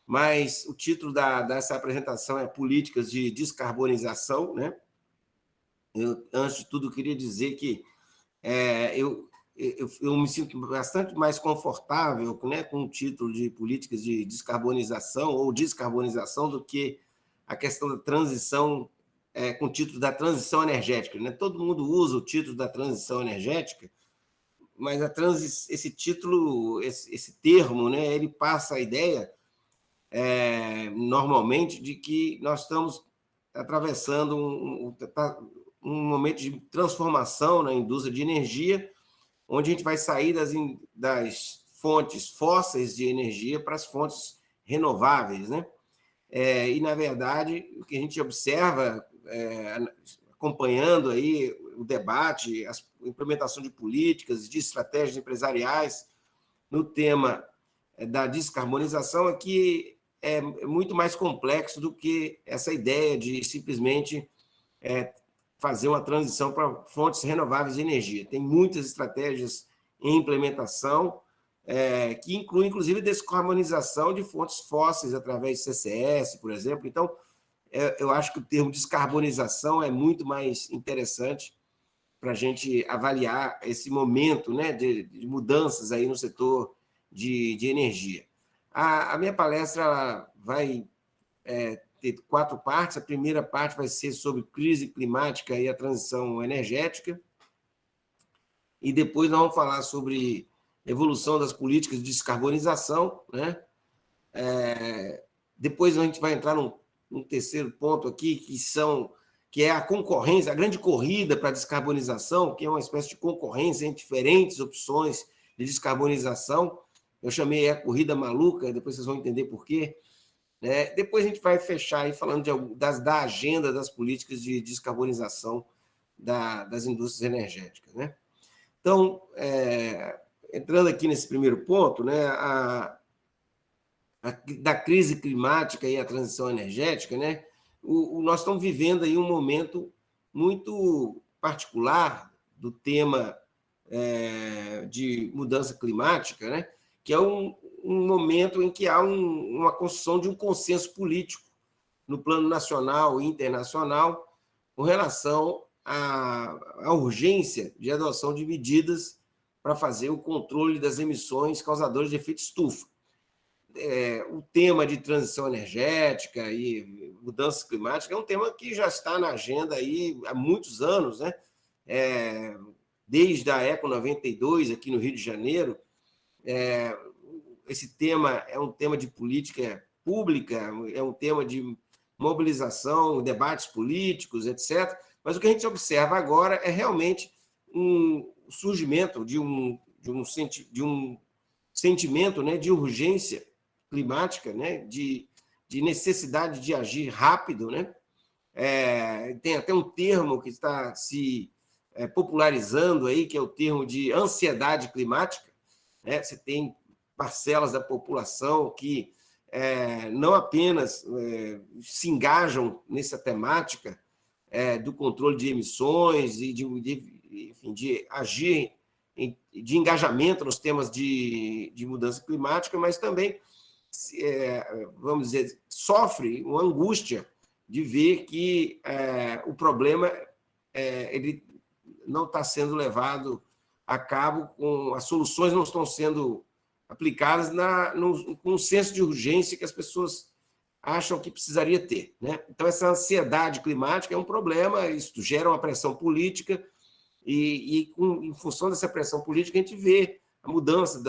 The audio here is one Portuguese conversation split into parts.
mas o título dessa apresentação é Políticas de Descarbonização, né? Antes de tudo, queria dizer que eu me sinto bastante mais confortável, né, com o título de Políticas de Descarbonização ou Descarbonização do que a questão da transição, com o título da transição energética, né? Todo mundo usa o título da transição energética, mas esse título, esse termo, né, ele passa a ideia, normalmente, de que nós estamos atravessando um momento de transformação na indústria de energia, onde a gente vai sair das fontes fósseis de energia para as fontes renováveis, né? E, na verdade, o que a gente observa, acompanhando aí o debate, a implementação de políticas, de estratégias empresariais no tema da descarbonização, é que é muito mais complexo do que essa ideia de simplesmente fazer uma transição para fontes renováveis de energia. Tem muitas estratégias em implementação, que incluem, inclusive, descarbonização de fontes fósseis através de CCS, por exemplo. Então, eu acho que o termo descarbonização é muito mais interessante para a gente avaliar esse momento, né, de mudanças aí no setor de energia. A minha palestra ela vai ter 4 partes. A primeira parte vai ser sobre crise climática e a transição energética. E depois nós vamos falar sobre evolução das políticas de descarbonização, né? Depois a gente vai entrar num terceiro ponto aqui, que é a concorrência, a grande corrida para a descarbonização, que é uma espécie de concorrência entre diferentes opções de descarbonização. Eu chamei a corrida maluca, depois vocês vão entender por quê. Depois a gente vai fechar aí falando da agenda das políticas de descarbonização das indústrias energéticas, né? Então, entrando aqui nesse primeiro ponto, né, da crise climática e a transição energética, né, nós estamos vivendo aí um momento muito particular do tema de mudança climática, né, que é um momento em que há uma construção de um consenso político no plano nacional e internacional com relação à urgência de adoção de medidas para fazer o controle das emissões causadoras de efeito estufa. O tema de transição energética e mudança climática é um tema que já está na agenda aí há muitos anos, né? Desde a Eco 92, aqui no Rio de Janeiro. Esse tema é um tema de política pública, é um tema de mobilização, debates políticos, etc. Mas o que a gente observa agora é realmente um surgimento de um sentimento, né, de urgência climática, né, de necessidade de agir rápido, né? Tem até um termo que está se popularizando aí, que é o termo de ansiedade climática, né? Você tem parcelas da população que não apenas se engajam nessa temática do controle de emissões e de agir de engajamento nos temas de mudança climática, mas também, vamos dizer, sofre uma angústia de ver que o problema ele não está sendo levado a cabo, as soluções não estão sendo aplicadas com um senso de urgência que as pessoas acham que precisaria ter, né? Então, essa ansiedade climática é um problema, isso gera uma pressão política, e em função dessa pressão política, a gente vê a mudança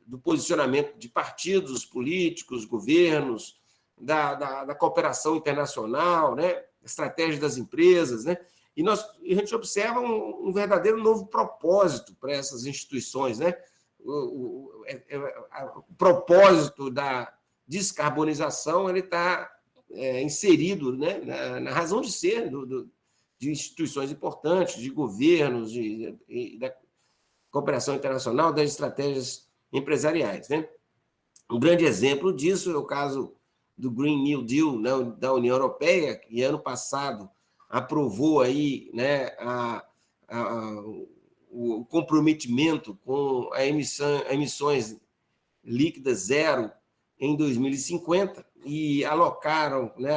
do posicionamento de partidos políticos, governos, da cooperação internacional, né? Estratégia das empresas, né? E a gente observa um verdadeiro novo propósito para essas instituições, né? O propósito da descarbonização ele está inserido, né, na razão de ser de instituições importantes, de governos, da cooperação internacional, das estratégias empresariais, né? Um grande exemplo disso é o caso do Green New Deal, né, da União Europeia, que ano passado aprovou aí, né, o comprometimento com emissões líquidas zero em 2050 e alocaram, né,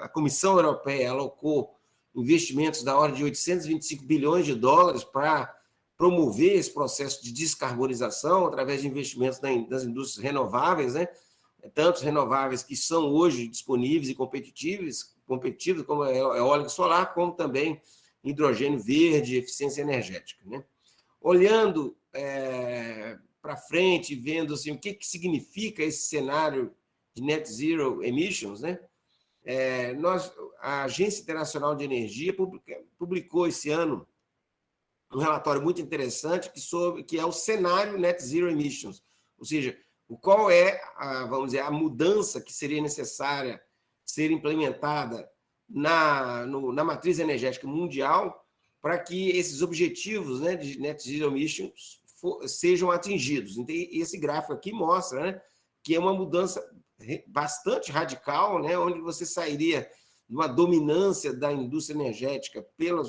a Comissão Europeia alocou investimentos da ordem de 825 bilhões de dólares para promover esse processo de descarbonização através de investimentos das indústrias renováveis, né? Tanto renováveis que são hoje disponíveis e competitivos como eólica e solar, como também hidrogênio verde e eficiência energética, né? Olhando para frente, vendo assim, o que significa esse cenário de net zero emissions, né? A Agência Internacional de Energia publicou esse ano um relatório muito interessante que é o cenário net zero emissions, ou seja, qual é vamos dizer, a mudança que seria necessária ser implementada na matriz energética mundial para que esses objetivos, né, de net zero emissions sejam atingidos. Então, esse gráfico aqui mostra, né, que é uma mudança bastante radical, né, onde você sairia de uma dominância da indústria energética pelo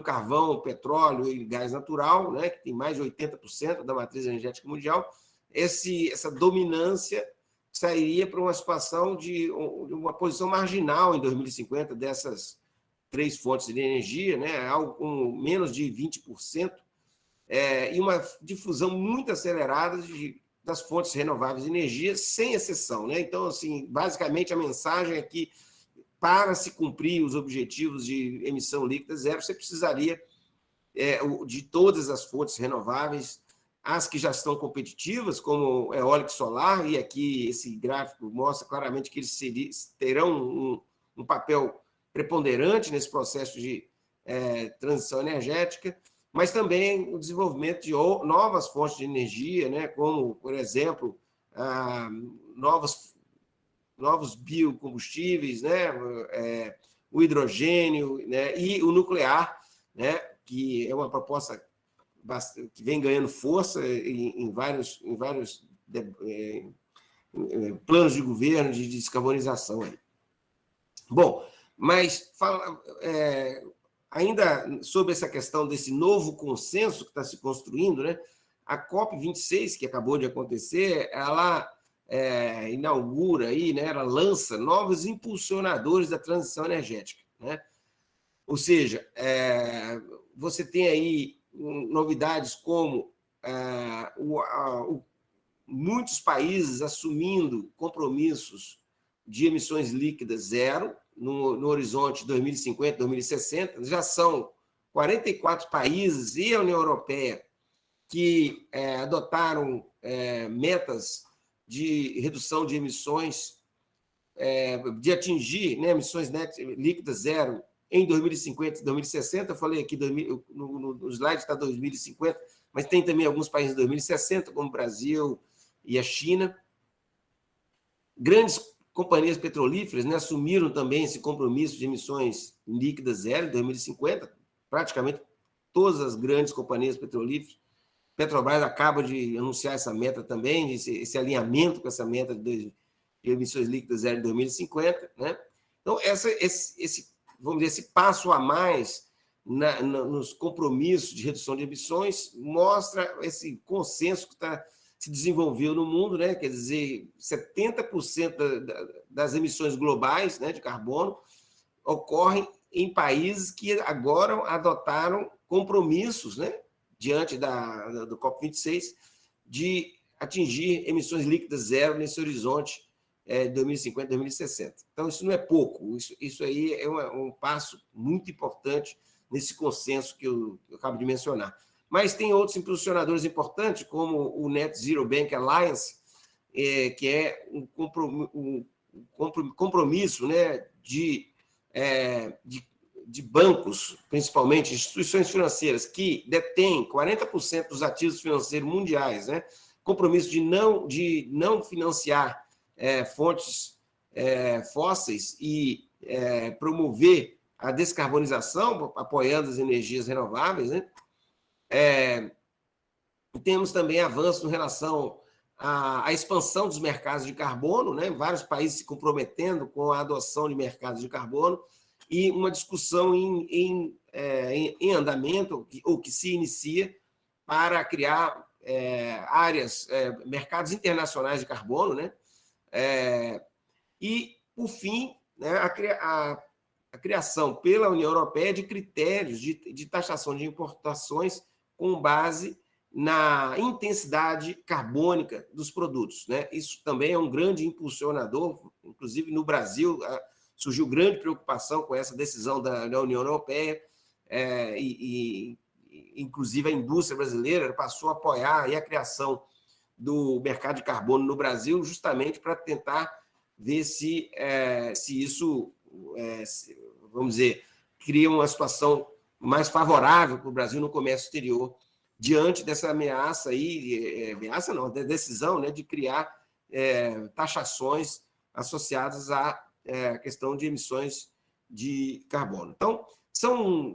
carvão, petróleo e gás natural, né, que tem mais de 80% da matriz energética mundial. Essa dominância sairia para uma situação de uma posição marginal em 2050 dessas três fontes de energia, né, algo com menos de 20%, e uma difusão muito acelerada das fontes renováveis de energia, sem exceção, né? Então, assim, basicamente a mensagem é que para se cumprir os objetivos de emissão líquida zero, você precisaria de todas as fontes renováveis, as que já estão competitivas, como eólica e solar, e aqui esse gráfico mostra claramente que eles terão um papel preponderante nesse processo de transição energética, mas também o desenvolvimento de novas fontes de energia, né, como, por exemplo, novos biocombustíveis, né, o hidrogênio, né, e o nuclear, né, que é uma proposta que vem ganhando força em vários planos de governo de descarbonização. Aí. Bom, mas ainda sobre essa questão desse novo consenso que está se construindo, né, a COP26, que acabou de acontecer, ela inaugura aí, né, ela lança novos impulsionadores da transição energética, né? Ou seja, você tem aí novidades como muitos países assumindo compromissos de emissões líquidas zero no horizonte 2050, 2060. Já são 44 países e a União Europeia que adotaram metas de redução de emissões, de atingir, né, emissões líquidas zero em 2050 e 2060. Eu falei aqui, no slide está 2050, mas tem também alguns países em 2060, como o Brasil e a China. Grandes companhias petrolíferas, né, assumiram também esse compromisso de emissões líquidas zero em 2050, praticamente todas as grandes companhias petrolíferas. Petrobras acaba de anunciar essa meta também, esse alinhamento com essa meta de emissões líquidas zero em 2050, né? Então, vamos dizer, esse passo a mais nos compromissos de redução de emissões mostra esse consenso que se desenvolveu no mundo, né? Quer dizer, 70% das emissões globais, né, de carbono ocorrem em países que agora adotaram compromissos, né, diante do COP26, de atingir emissões líquidas zero nesse horizonte 2050, 2060. Então, isso não é pouco, isso aí é um passo muito importante nesse consenso que eu acabo de mencionar. Mas tem outros impulsionadores importantes, como o Net Zero Bank Alliance, que é um compromisso, né, de bancos, principalmente instituições financeiras, que detêm 40% dos ativos financeiros mundiais, né, compromisso de não financiar fontes fósseis e promover a descarbonização, apoiando as energias renováveis, né? Temos também avanços em relação à expansão dos mercados de carbono, né? Vários países se comprometendo com a adoção de mercados de carbono, e uma discussão em andamento, ou que se inicia, para criar áreas, mercados internacionais de carbono, né? E, por fim, né, a criação pela União Europeia de critérios de taxação de importações com base na intensidade carbônica dos produtos, né? Isso também é um grande impulsionador, inclusive no Brasil surgiu grande preocupação com essa decisão da União Europeia, inclusive a indústria brasileira passou a apoiar a criação do mercado de carbono no Brasil, justamente para tentar ver se isso, vamos dizer, cria uma situação mais favorável para o Brasil no comércio exterior, diante dessa ameaça aí, ameaça não, da decisão, né, de criar taxações associadas à questão de emissões de carbono. Então,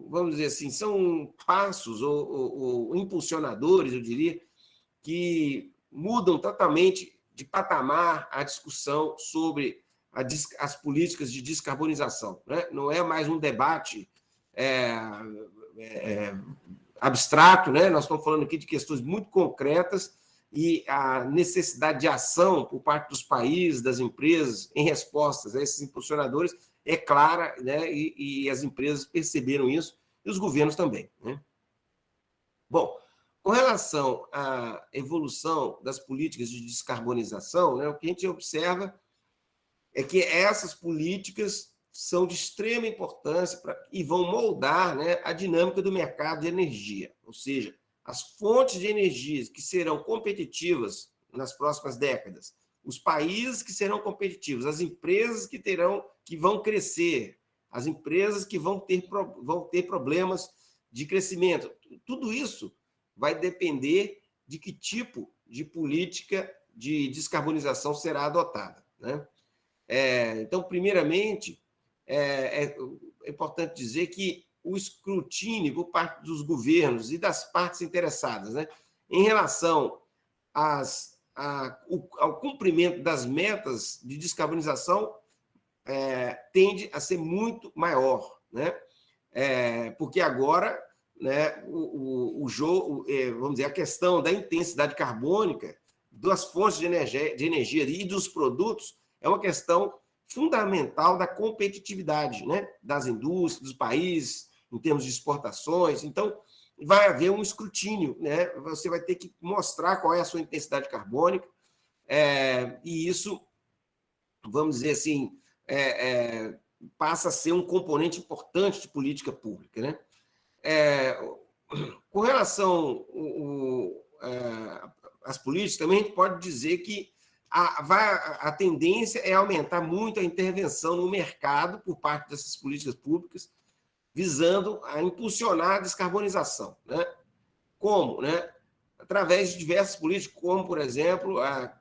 vamos dizer assim, são passos ou impulsionadores, eu diria, que mudam totalmente de patamar a discussão sobre as políticas de descarbonização, né? Não é mais um debate abstrato, né? Nós estamos falando aqui de questões muito concretas e a necessidade de ação por parte dos países, das empresas, em respostas a esses impulsionadores é clara, né? E as empresas perceberam isso, e os governos também, né? Bom, com relação à evolução das políticas de descarbonização, né, o que a gente observa é que essas políticas são de extrema importância e vão moldar, né, a dinâmica do mercado de energia, ou seja, as fontes de energia que serão competitivas nas próximas décadas, os países que serão competitivos, as empresas que vão crescer, as empresas que vão ter problemas de crescimento, tudo isso vai depender de que tipo de política de descarbonização será adotada, né? Então, primeiramente, é importante dizer que o escrutínio por parte dos governos e das partes interessadas, né, em relação ao cumprimento das metas de descarbonização tende a ser muito maior, né? Porque agora, né, o jogo, vamos dizer, a questão da intensidade carbônica das fontes de energia e dos produtos é uma questão fundamental da competitividade, né, das indústrias, dos países, em termos de exportações. Então, vai haver um escrutínio, né? Você vai ter que mostrar qual é a sua intensidade carbônica, e isso, vamos dizer assim, passa a ser um componente importante de política pública, né? Com relação às políticas, também a gente pode dizer que a tendência é aumentar muito a intervenção no mercado por parte dessas políticas públicas, visando a impulsionar a descarbonização, né? Como, né? Através de diversas políticas, como, por exemplo, a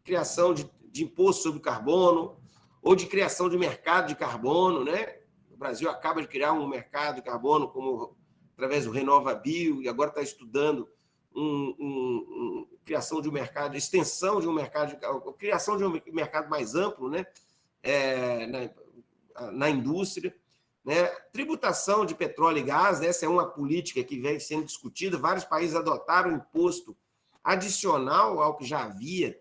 criação de imposto sobre carbono ou de criação de mercado de carbono, né? O Brasil acaba de criar um mercado de carbono através do RenovaBio e agora está estudando criação de um mercado, extensão de um mercado, criação de um mercado mais amplo, né? Na indústria, né? Tributação de petróleo e gás, essa é uma política que vem sendo discutida. Vários países adotaram imposto adicional ao que já havia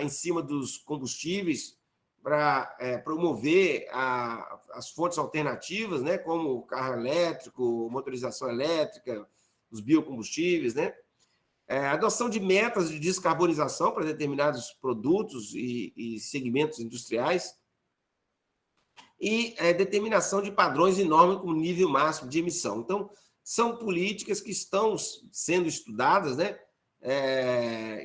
em cima dos combustíveis para promover as fontes alternativas, né? Como o carro elétrico, motorização elétrica, os biocombustíveis, né? Adoção de metas de descarbonização para determinados produtos e segmentos industriais e determinação de padrões e normas como nível máximo de emissão. Então, são políticas que estão sendo estudadas, né?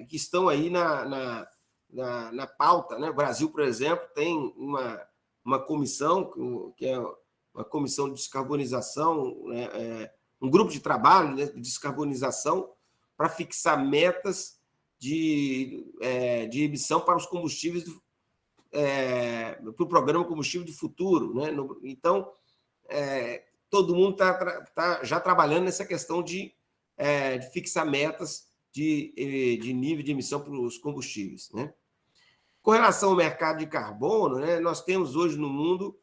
Que estão aí na pauta, né? O Brasil, por exemplo, tem uma comissão, que é uma comissão de descarbonização, um grupo de trabalho, né, de descarbonização para fixar metas de emissão para os combustíveis, para o programa Combustível do Futuro, né? Então, todo mundo tá já trabalhando nessa questão de fixar metas de nível de emissão para os combustíveis, né? Com relação ao mercado de carbono, né, nós temos hoje no mundo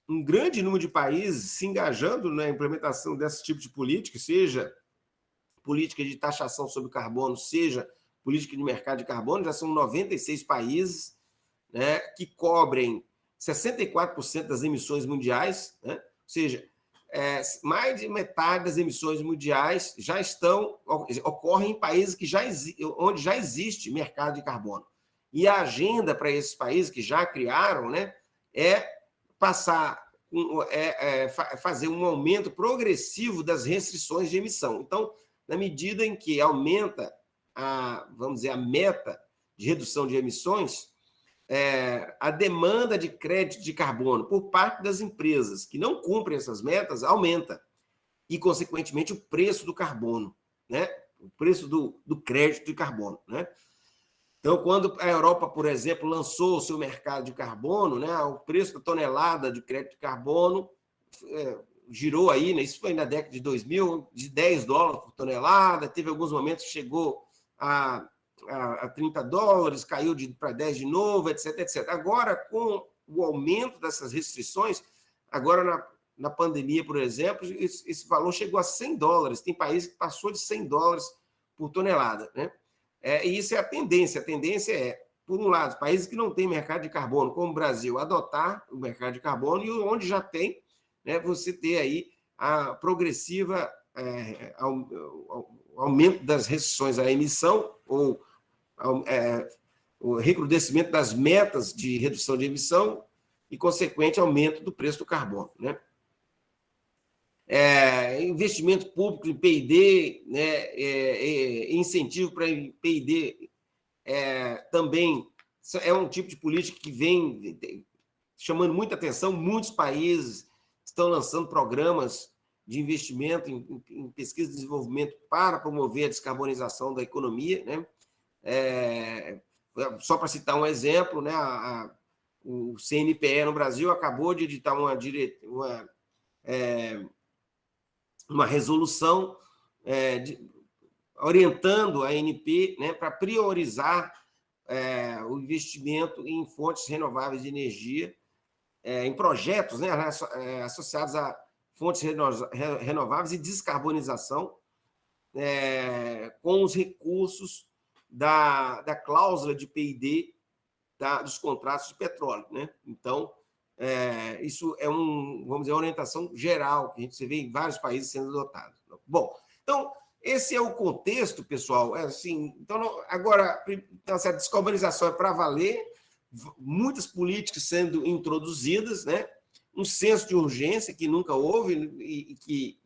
um grande número de países se engajando na implementação desse tipo de política, seja política de taxação sobre o carbono seja política de mercado de carbono, já são 96 países, né, que cobrem 64% das emissões mundiais, né? Ou seja, mais de metade das emissões mundiais já ocorrem em países onde já existe mercado de carbono. E a agenda para esses países que já criaram, né, é fazer um aumento progressivo das restrições de emissão. Então, na medida em que aumenta vamos dizer, a meta de redução de emissões, a demanda de crédito de carbono por parte das empresas que não cumprem essas metas aumenta. E, consequentemente, o preço do carbono, né? O preço do crédito de carbono, né? Então, quando a Europa, por exemplo, lançou o seu mercado de carbono, né, o preço da tonelada de crédito de carbono girou aí, né, isso foi na década de 2000, de $10 por tonelada, teve alguns momentos que chegou a $30, caiu para 10 de novo, etc, etc. Agora, com o aumento dessas restrições, agora na pandemia, por exemplo, esse valor chegou a $100. Tem países que passou de $100 por tonelada, né? E isso é a tendência. A tendência é, por um lado, países que não têm mercado de carbono, como o Brasil, adotar o mercado de carbono, e onde já tem, né, você ter aí a progressiva aumento das restrições à emissão, ou o recrudescimento das metas de redução de emissão e, consequente, aumento do preço do carbono, né? Investimento público em P&D, né, incentivo para P&D também é um tipo de política que vem chamando muita atenção. Muitos países estão lançando programas de investimento em pesquisa e desenvolvimento para promover a descarbonização da economia, né? Só para citar um exemplo, né, o CNPE no Brasil acabou de editar uma resolução orientando a ANP, né, para priorizar o investimento em fontes renováveis de energia, em projetos, né, associados a fontes renováveis e descarbonização, com os recursos da cláusula de P&D dos contratos de petróleo, né? Então, isso é vamos dizer, uma orientação geral que a gente vê em vários países sendo adotado. Bom, então, esse é o contexto, pessoal. Então, agora, essa descarbonização é para valer, muitas políticas sendo introduzidas, né? Um senso de urgência que nunca houve e que,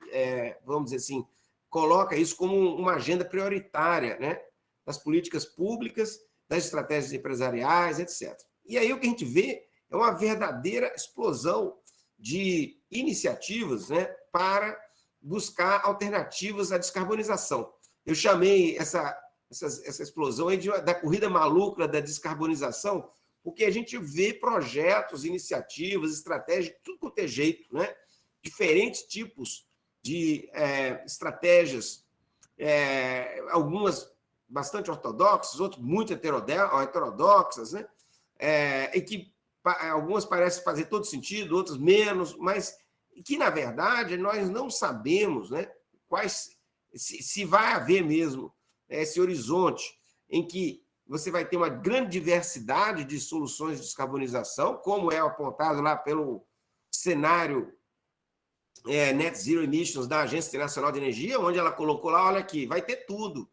vamos dizer assim, coloca isso como uma agenda prioritária, né, das políticas públicas, das estratégias empresariais, etc. E aí o que a gente vê é uma verdadeira explosão de iniciativas, né, para buscar alternativas à descarbonização. Eu chamei essa explosão aí da corrida maluca da descarbonização, porque a gente vê projetos, iniciativas, estratégias, tudo quanto é jeito, né? Diferentes tipos de estratégias, algumas bastante ortodoxas, outras muito heterodoxas, né? E que algumas parecem fazer todo sentido, outras menos, mas que, na verdade, nós não sabemos, né, se vai haver mesmo esse horizonte em que você vai ter uma grande diversidade de soluções de descarbonização, como é apontado lá pelo cenário Net Zero Emissions da Agência Internacional de Energia, onde ela colocou lá, olha aqui, vai ter tudo.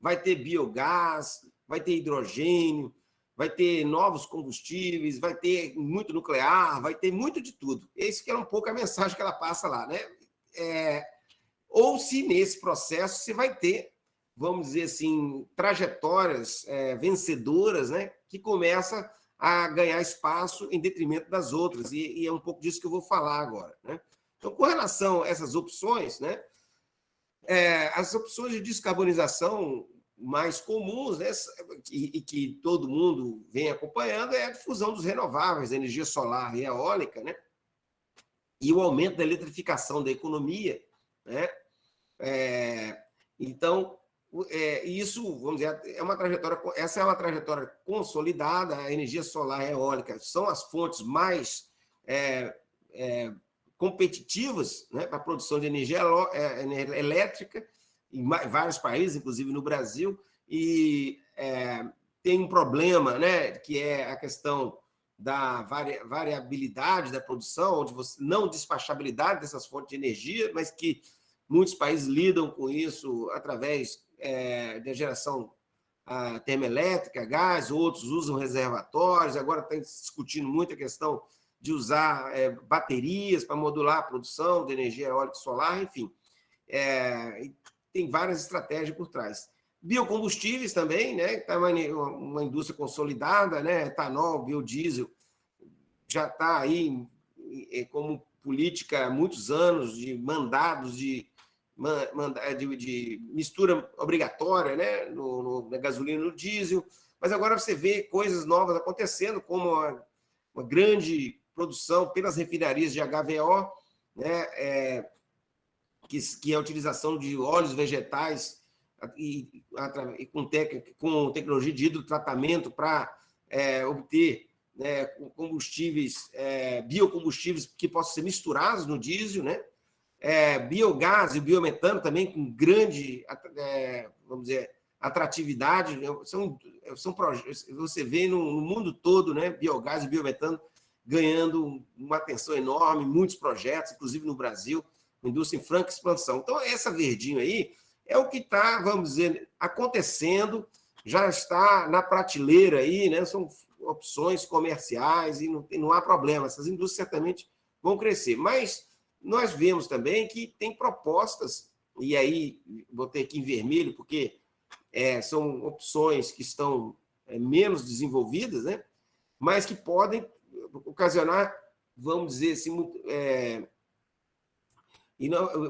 Vai ter biogás, vai ter hidrogênio, vai ter novos combustíveis, vai ter muito nuclear, vai ter muito de tudo. Esse que é um pouco a mensagem que ela passa lá, né? Ou se nesse processo você vai ter, vamos dizer assim, trajetórias vencedoras, né, que começam a ganhar espaço em detrimento das outras, e é um pouco disso que eu vou falar agora, né? Então, com relação a essas opções, né, as opções de descarbonização mais comuns, né, e que todo mundo vem acompanhando, é a difusão dos renováveis, a energia solar e eólica, né, e o aumento da eletrificação da economia, né? Então, isso, vamos dizer, essa é uma trajetória consolidada. A energia solar e eólica são as fontes mais competitivas, né, para a produção de energia elétrica, em vários países, inclusive no Brasil, e tem um problema, né, que é a questão da variabilidade da produção, onde você, não despachabilidade dessas fontes de energia, mas que muitos países lidam com isso através da geração termoelétrica, gás, outros usam reservatórios, agora está se discutindo muito a questão de usar baterias para modular a produção de energia eólica e solar, enfim. Tem várias estratégias por trás. Biocombustíveis também, né? Está uma indústria consolidada, né? Etanol, biodiesel, já está aí como política há muitos anos de mandados de mistura obrigatória, né? Na gasolina e no diesel, mas agora você vê coisas novas acontecendo, como uma grande produção pelas refinarias de HVO, né? Que é a utilização de óleos vegetais e com tecnologia de hidrotratamento para obter, né, combustíveis, biocombustíveis que possam ser misturados no diesel, né? Biogás e biometano também com grande, vamos dizer, atratividade. São projetos, você vê no mundo todo, né, biogás e biometano ganhando uma atenção enorme, muitos projetos, inclusive no Brasil, uma indústria em franca expansão. Então, essa verdinho aí é o que está, vamos dizer, acontecendo, já está na prateleira aí, né? São opções comerciais e não há problema. Essas indústrias certamente vão crescer. Mas nós vemos também que tem propostas, e aí botei aqui em vermelho, porque são opções que estão menos desenvolvidas, né? Mas que podem ocasionar, vamos dizer assim,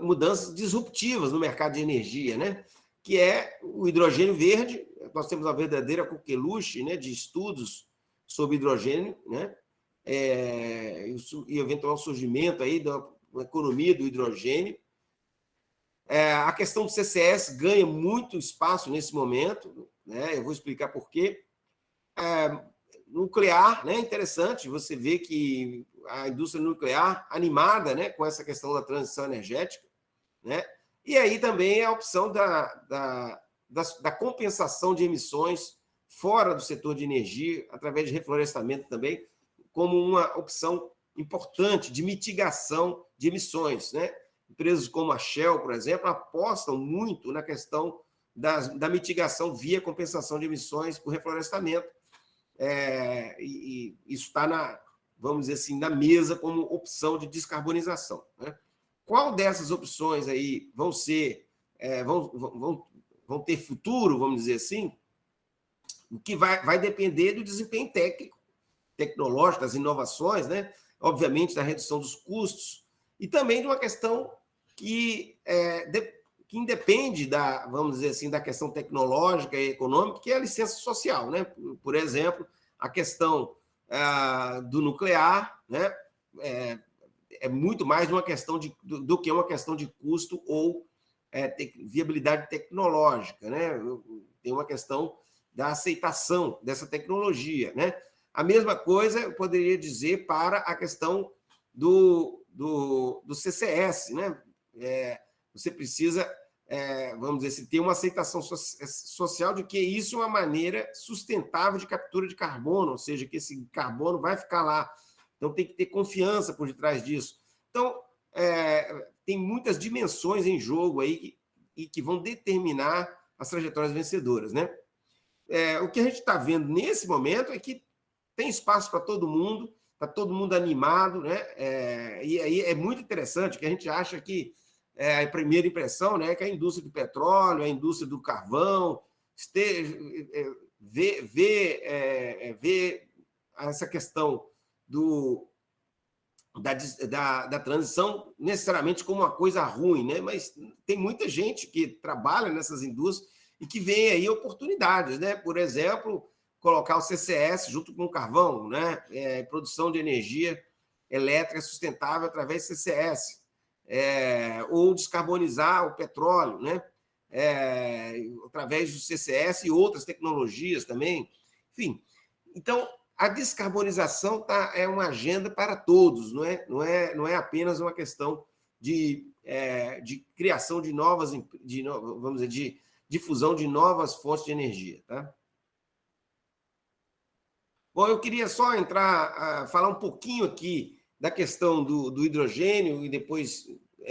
mudanças disruptivas no mercado de energia, né? Que é o hidrogênio verde. Nós temos uma verdadeira coqueluche, né, de estudos sobre hidrogênio, né? E eventual surgimento aí da economia do hidrogênio. A questão do CCS ganha muito espaço nesse momento, né? Eu vou explicar por quê. Nuclear, né? Interessante você ver que a indústria nuclear animada, né, com essa questão da transição energética, né? E aí também a opção da compensação de emissões fora do setor de energia, através de reflorestamento também, como uma opção importante de mitigação de emissões, né? Empresas como a Shell, por exemplo, apostam muito na questão da mitigação via compensação de emissões por reflorestamento. E isso está, vamos dizer assim, na mesa como opção de descarbonização, né? Qual dessas opções aí vão ser, vão ter futuro, vamos dizer assim? O que vai depender do desempenho tecnológico, das inovações, né? Obviamente da redução dos custos e também de uma questão que independe vamos dizer assim, da questão tecnológica e econômica, que é a licença social, né? Por exemplo, a questão do nuclear, né? É muito mais uma questão do que uma questão de custo ou viabilidade tecnológica, né? Tem uma questão da aceitação dessa tecnologia, né? A mesma coisa eu poderia dizer para a questão do CCS, né? Você precisa, vamos dizer, ter uma aceitação social de que isso é uma maneira sustentável de captura de carbono, ou seja, que esse carbono vai ficar lá. Então, tem que ter confiança por detrás disso. Então, tem muitas dimensões em jogo aí que vão determinar as trajetórias vencedoras, né? O que a gente está vendo nesse momento é que tem espaço para todo mundo, está todo mundo animado, né? E aí é muito interessante que a gente acha que a primeira impressão, né, que a indústria do petróleo, a indústria do carvão, vê essa questão da transição necessariamente como uma coisa ruim, né? Mas tem muita gente que trabalha nessas indústrias e que vê aí oportunidades, né? Por exemplo, colocar o CCS junto com o carvão, né? Produção de energia elétrica sustentável através do CCS, ou descarbonizar o petróleo, né? Através do CCS e outras tecnologias também. Enfim, então a descarbonização é uma agenda para todos, não é apenas uma questão de de criação de novas, vamos dizer, de difusão de novas fontes de energia. Tá? Bom, eu queria só falar um pouquinho aqui da questão do hidrogênio e depois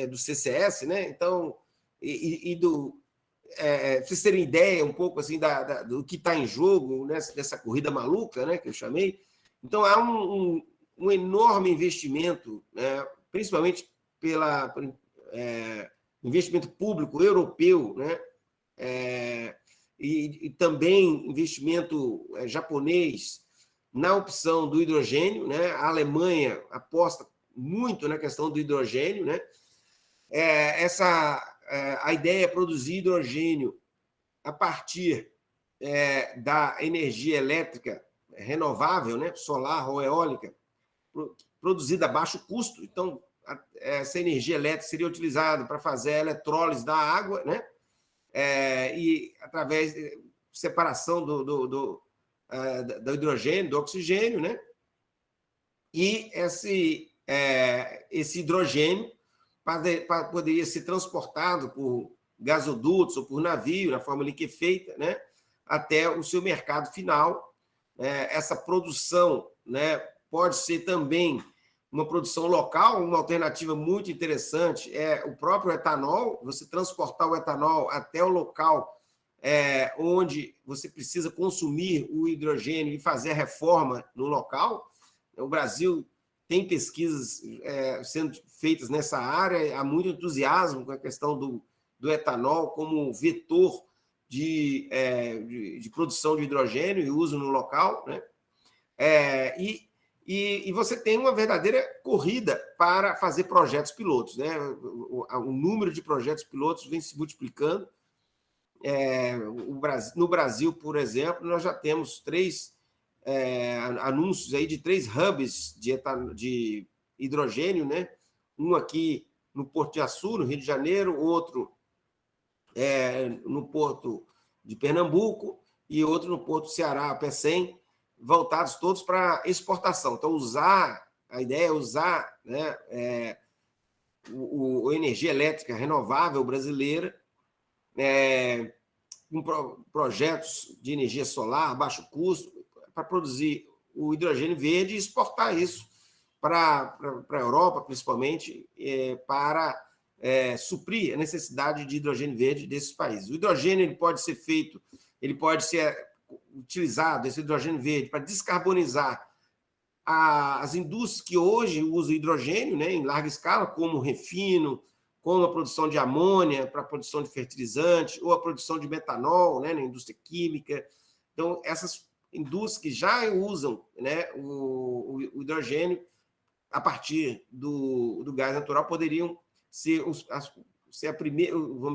do CCS, né? Então, vocês terem ideia um pouco assim do que está em jogo nessa corrida maluca, né, que eu chamei. Então, há um enorme investimento, né, principalmente pelo investimento público europeu, né, e também investimento japonês na opção do hidrogênio, né? A Alemanha aposta muito na questão do hidrogênio, né? A ideia é produzir hidrogênio a partir da energia elétrica renovável, né? Solar ou eólica, produzida a baixo custo. Então, essa energia elétrica seria utilizada para fazer a eletrólise da água, né? E através de separação do hidrogênio, do oxigênio, né? E esse hidrogênio poderia ser transportado por gasodutos ou por navio, na forma liquefeita, né? Até o seu mercado final. Essa produção, né, pode ser também uma produção local. Uma alternativa muito interessante é o próprio etanol, você transportar o etanol até o local onde você precisa consumir o hidrogênio e fazer a reforma no local. O Brasil tem pesquisas sendo feitas nessa área, há muito entusiasmo com a questão do etanol como vetor de produção de hidrogênio e uso no local, né? E você tem uma verdadeira corrida para fazer projetos pilotos, né? O número de projetos pilotos vem se multiplicando. No Brasil, por exemplo, nós já temos 3 anúncios aí de 3 hubs de hidrogênio, né? Um aqui no Porto de Açu, no Rio de Janeiro, outro no Porto de Pernambuco e outro no Porto do Ceará, Pecém, voltados todos para exportação. Então, a ideia é usar, né, a energia elétrica renovável brasileira, com projetos de energia solar, baixo custo, para produzir o hidrogênio verde e exportar isso para a Europa, principalmente, para suprir a necessidade de hidrogênio verde desses países. O hidrogênio ele pode ser utilizado, esse hidrogênio verde, para descarbonizar as indústrias que hoje usam hidrogênio, né, em larga escala, como o refino, como a produção de amônia para a produção de fertilizante, ou a produção de metanol, né, na indústria química. Então, essas indústrias que já usam, né, o hidrogênio a partir do gás natural poderiam ser vamos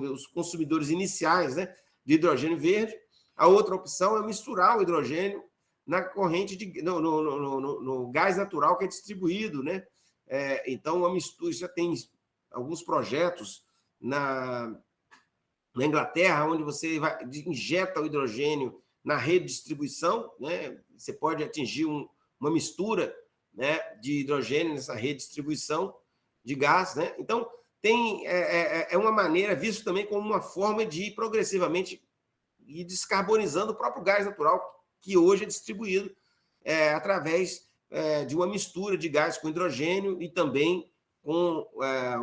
dizer, os consumidores iniciais, né, de hidrogênio verde. A outra opção é misturar o hidrogênio na corrente no gás natural que é distribuído, né? Então, a mistura já tem alguns projetos na Inglaterra, onde você injeta o hidrogênio na rede de distribuição, né? Você pode atingir uma mistura, né, de hidrogênio nessa rede de distribuição de gás, né? Então, é uma maneira, visto também como uma forma de ir progressivamente e descarbonizando o próprio gás natural, que hoje é distribuído através de uma mistura de gás com hidrogênio e também com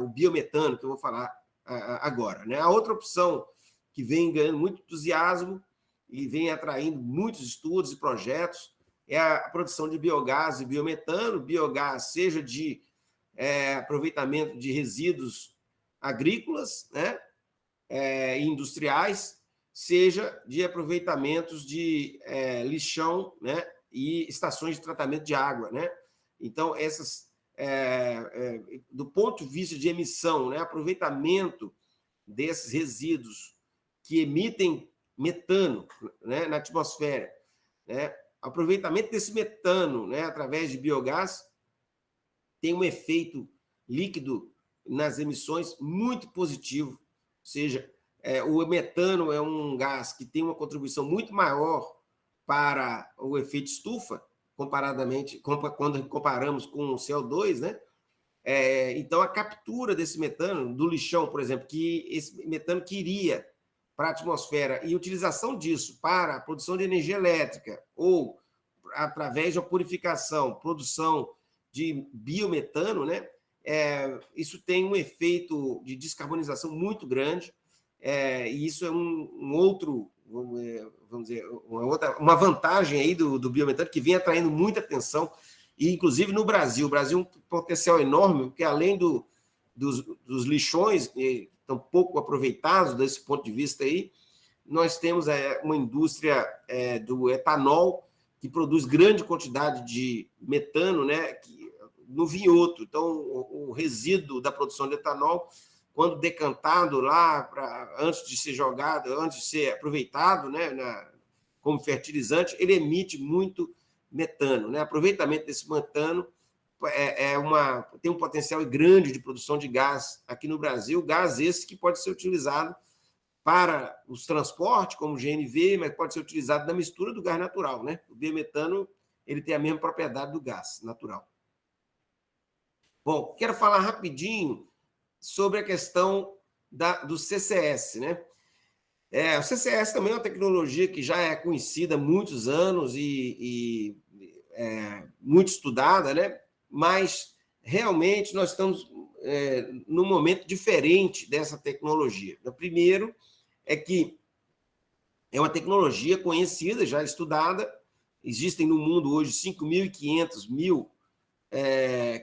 o biometano, que eu vou falar agora, né? A outra opção que vem ganhando muito entusiasmo e vem atraindo muitos estudos e projetos é a produção de biogás e biometano. Biogás, seja de aproveitamento de resíduos agrícolas, né, e industriais, seja de aproveitamentos de lixão, né, e estações de tratamento de água, né? Então, do ponto de vista de emissão, né, aproveitamento desses resíduos que emitem metano, né, na atmosfera, né, aproveitamento desse metano, né, através de biogás tem um efeito líquido nas emissões muito positivo, ou seja, o metano é um gás que tem uma contribuição muito maior para o efeito estufa, quando comparamos com o CO2, né? Então, a captura desse metano, do lixão, por exemplo, que esse metano que iria para a atmosfera e utilização disso para a produção de energia elétrica ou através da purificação, produção de biometano, né? Isso tem um efeito de descarbonização muito grande, e isso é um outro, vamos dizer, uma vantagem aí do biometano que vem atraindo muita atenção, e inclusive no Brasil. O Brasil é um potencial enorme, porque além dos lixões, que estão pouco aproveitados desse ponto de vista aí, nós temos uma indústria do etanol, que produz grande quantidade de metano, né, no vinhoto. Então, o resíduo da produção de etanol, quando decantado lá, antes de ser jogado, antes de ser aproveitado, né, como fertilizante, ele emite muito metano, né? Aproveitamento desse metano tem um potencial grande de produção de gás aqui no Brasil, gás esse que pode ser utilizado para os transportes, como o GNV, mas pode ser utilizado na mistura do gás natural, né? O biometano, ele tem a mesma propriedade do gás natural. Bom, quero falar rapidinho sobre a questão do CCS, né? O CCS também é uma tecnologia que já é conhecida há muitos anos e muito estudada, né? Mas realmente nós estamos num momento diferente dessa tecnologia. O primeiro é que é uma tecnologia conhecida, já estudada. Existem no mundo hoje 5.500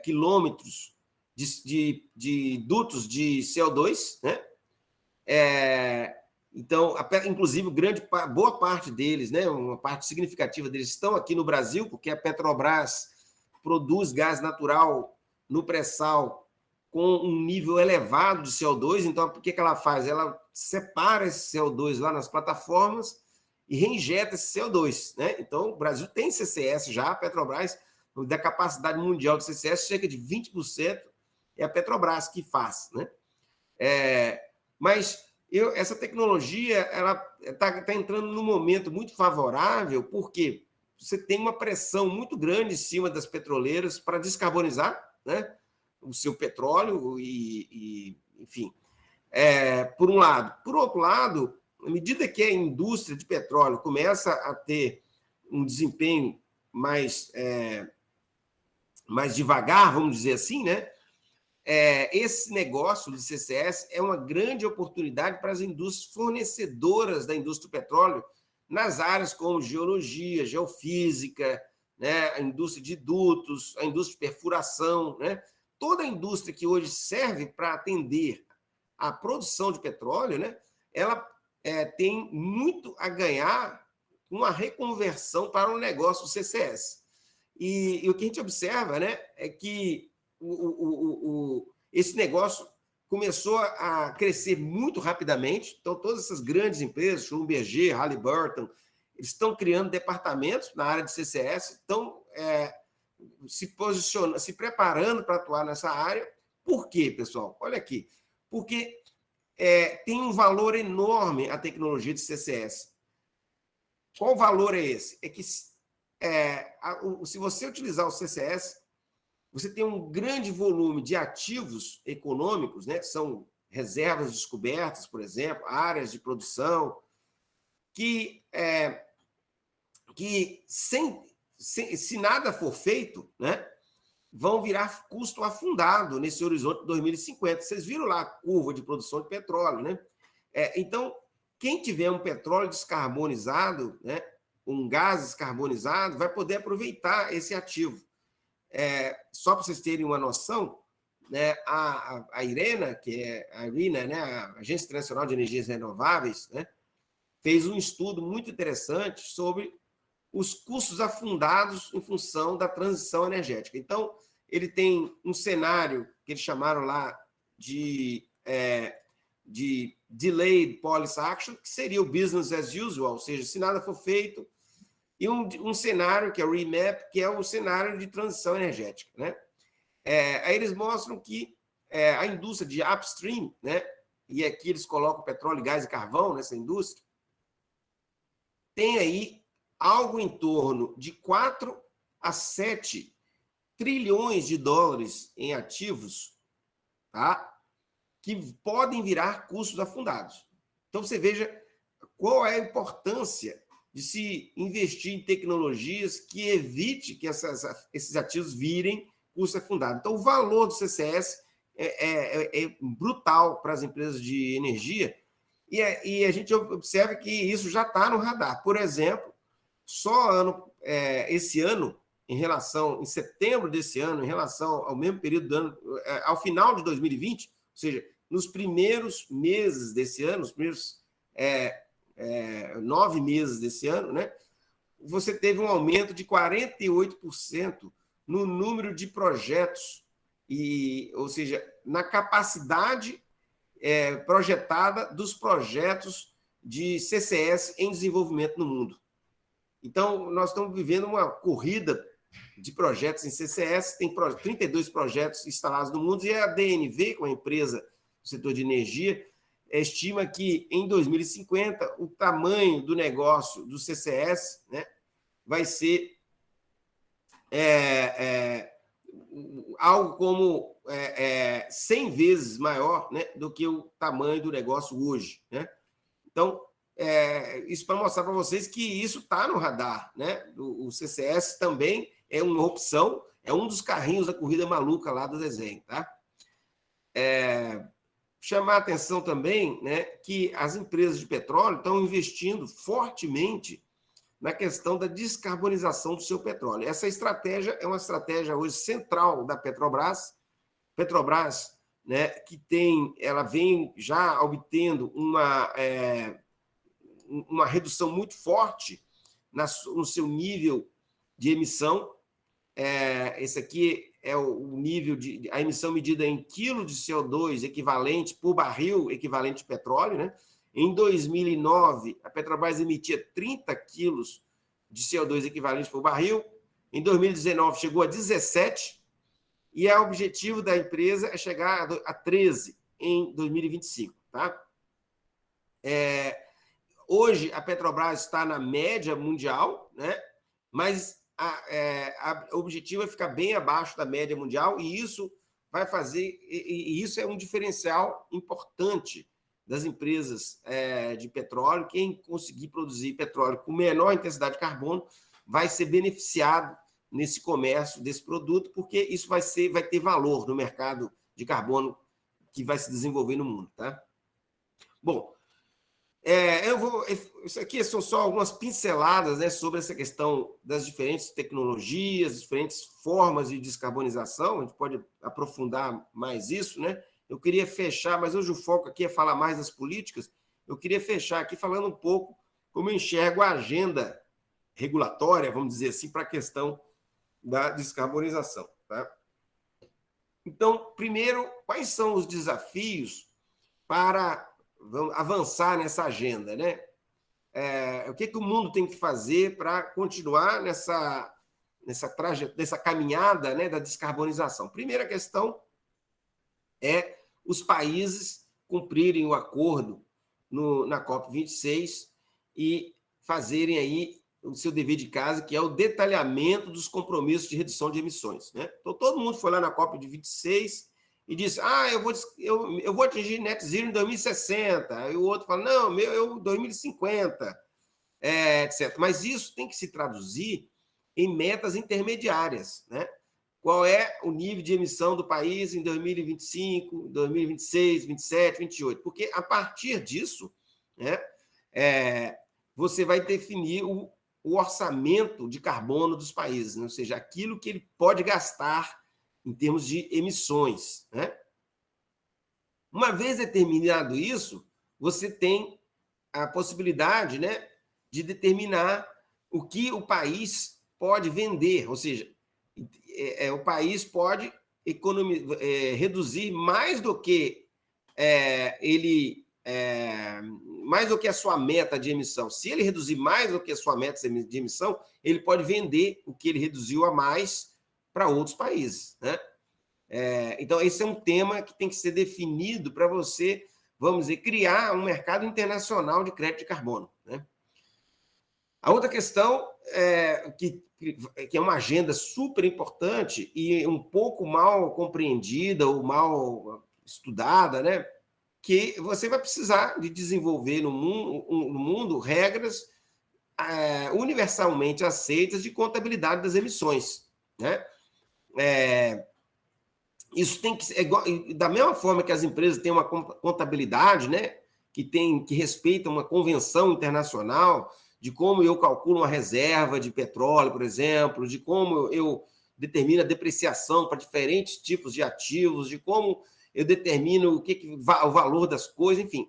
quilômetros de dutos de CO2, né? Então, inclusive, boa parte deles, né, uma parte significativa deles estão aqui no Brasil, porque a Petrobras produz gás natural no pré-sal com um nível elevado de CO2. Então, o que ela faz? Ela separa esse CO2 lá nas plataformas e reinjeta esse CO2, né? Então, o Brasil tem CCS já, a Petrobras, da capacidade mundial de CCS, cerca de 20% é a Petrobras que faz, né? Mas essa tecnologia ela está entrando num momento muito favorável, porque você tem uma pressão muito grande em cima das petroleiras para descarbonizar, né, o seu petróleo enfim, por um lado. Por outro lado, à medida que a indústria de petróleo começa a ter um desempenho mais devagar, vamos dizer assim, né, esse negócio do CCS é uma grande oportunidade para as indústrias fornecedoras da indústria do petróleo nas áreas como geologia, geofísica, né, a indústria de dutos, a indústria de perfuração, né? Toda a indústria que hoje serve para atender a produção de petróleo, né, ela tem muito a ganhar com a reconversão para o negócio do CCS. E o que a gente observa, né, é que esse negócio começou a crescer muito rapidamente. Então, todas essas grandes empresas, Schlumberger, Halliburton, eles estão criando departamentos na área de CCS, estão se preparando para atuar nessa área. Por quê, pessoal? Olha aqui. Porque tem um valor enorme a tecnologia de CCS. Qual valor é esse? É que se você utilizar o CCS, você tem um grande volume de ativos econômicos, né, que são reservas descobertas, por exemplo, áreas de produção, que se nada for feito, né, vão virar custo afundado nesse horizonte de 2050. Vocês viram lá a curva de produção de petróleo, né? Então, quem tiver um petróleo descarbonizado, né, um gás descarbonizado, vai poder aproveitar esse ativo. Só para vocês terem uma noção, né, a IRENA, que é a IRENA, né, a Agência Internacional de Energias Renováveis, né, fez um estudo muito interessante sobre os custos afundados em função da transição energética. Então, ele tem um cenário que eles chamaram lá de Delayed Policy Action, que seria o business as usual, ou seja, se nada for feito, e um cenário que é o REMAP, que é o cenário de transição energética, né? Aí eles mostram que a indústria de upstream, né, e aqui eles colocam petróleo, gás e carvão nessa indústria, tem aí algo em torno de 4 a 7 trilhões de dólares em ativos, tá? Que podem virar custos afundados. Então, você veja qual é a importância de se investir em tecnologias que evite que esses ativos virem custos afundados. Então, o valor do CCS é brutal para as empresas de energia e a gente observa que isso já está no radar. Por exemplo, só esse ano, em setembro desse ano, em relação ao mesmo período do ano, ao final de 2020, ou seja, nos primeiros meses desse ano, os primeiros 9 meses desse ano, né, você teve um aumento de 48% no número de projetos, ou seja, na capacidade projetada dos projetos de CCS em desenvolvimento no mundo. Então, nós estamos vivendo uma corrida de projetos em CCS, tem 32 projetos instalados no mundo, e a DNV, com a empresa do setor de energia, estima que em 2050 o tamanho do negócio do CCS, né, vai ser algo como 100 vezes maior, né, do que o tamanho do negócio hoje, né? Então, isso para mostrar para vocês que isso está no radar, né? O CCS também é uma opção, é um dos carrinhos da corrida maluca lá do desenho, tá? Chamar a atenção também, né, que as empresas de petróleo estão investindo fortemente na questão da descarbonização do seu petróleo. Essa estratégia é uma estratégia hoje central da Petrobras. Petrobras, né, ela vem já obtendo uma redução muito forte no seu nível de emissão. Esse aqui é o nível a emissão medida em quilo de CO2 equivalente por barril equivalente de petróleo, né? Em 2009, a Petrobras emitia 30 quilos de CO2 equivalente por barril. Em 2019, chegou a 17, e o objetivo da empresa é chegar a 13 em 2025. Tá? Hoje, a Petrobras está na média mundial, né? Mas o objetivo é ficar bem abaixo da média mundial, e isso vai fazer, e isso é um diferencial importante das empresas de petróleo. Quem conseguir produzir petróleo com menor intensidade de carbono vai ser beneficiado nesse comércio desse produto, porque isso vai ter valor no mercado de carbono que vai se desenvolver no mundo. Tá? Bom, isso aqui são só algumas pinceladas, né, sobre essa questão das diferentes tecnologias, diferentes formas de descarbonização. A gente pode aprofundar mais isso, né? Eu queria fechar, mas hoje o foco aqui é falar mais das políticas. Eu queria fechar aqui falando um pouco como eu enxergo a agenda regulatória, vamos dizer assim, para a questão da descarbonização. Tá? Então, primeiro, quais são os desafios para avançar nessa agenda, né? O que o mundo tem que fazer para continuar nessa caminhada, né, da descarbonização? Primeira questão é os países cumprirem o acordo na COP26 e fazerem aí o seu dever de casa, que é o detalhamento dos compromissos de redução de emissões. Né? Então, todo mundo foi lá na COP26 e disse, eu vou atingir net zero em 2060. E o outro fala, não, eu 2050, etc. Mas isso tem que se traduzir em metas intermediárias, né? Qual é o nível de emissão do país em 2025, 2026, 27, 28? Porque, a partir disso, né, você vai definir o orçamento de carbono dos países, né? Ou seja, aquilo que ele pode gastar em termos de emissões. Né? Uma vez determinado isso, você tem a possibilidade, né, de determinar o que o país pode vender, ou seja, o país pode reduzir mais do que mais do que a sua meta de emissão. Se ele reduzir mais do que a sua meta de emissão, ele pode vender o que ele reduziu a mais para outros países. Né? Então, esse é um tema que tem que ser definido para você, vamos dizer, criar um mercado internacional de crédito de carbono. Né? A outra questão que é uma agenda super importante e um pouco mal compreendida ou mal estudada, né? Que você vai precisar de desenvolver no mundo regras universalmente aceitas de contabilidade das emissões, né? Isso tem que ser da mesma forma que as empresas têm uma contabilidade, né? Que respeita uma convenção internacional de como eu calculo uma reserva de petróleo, por exemplo, de como eu determino a depreciação para diferentes tipos de ativos, de como eu determino o valor das coisas, enfim.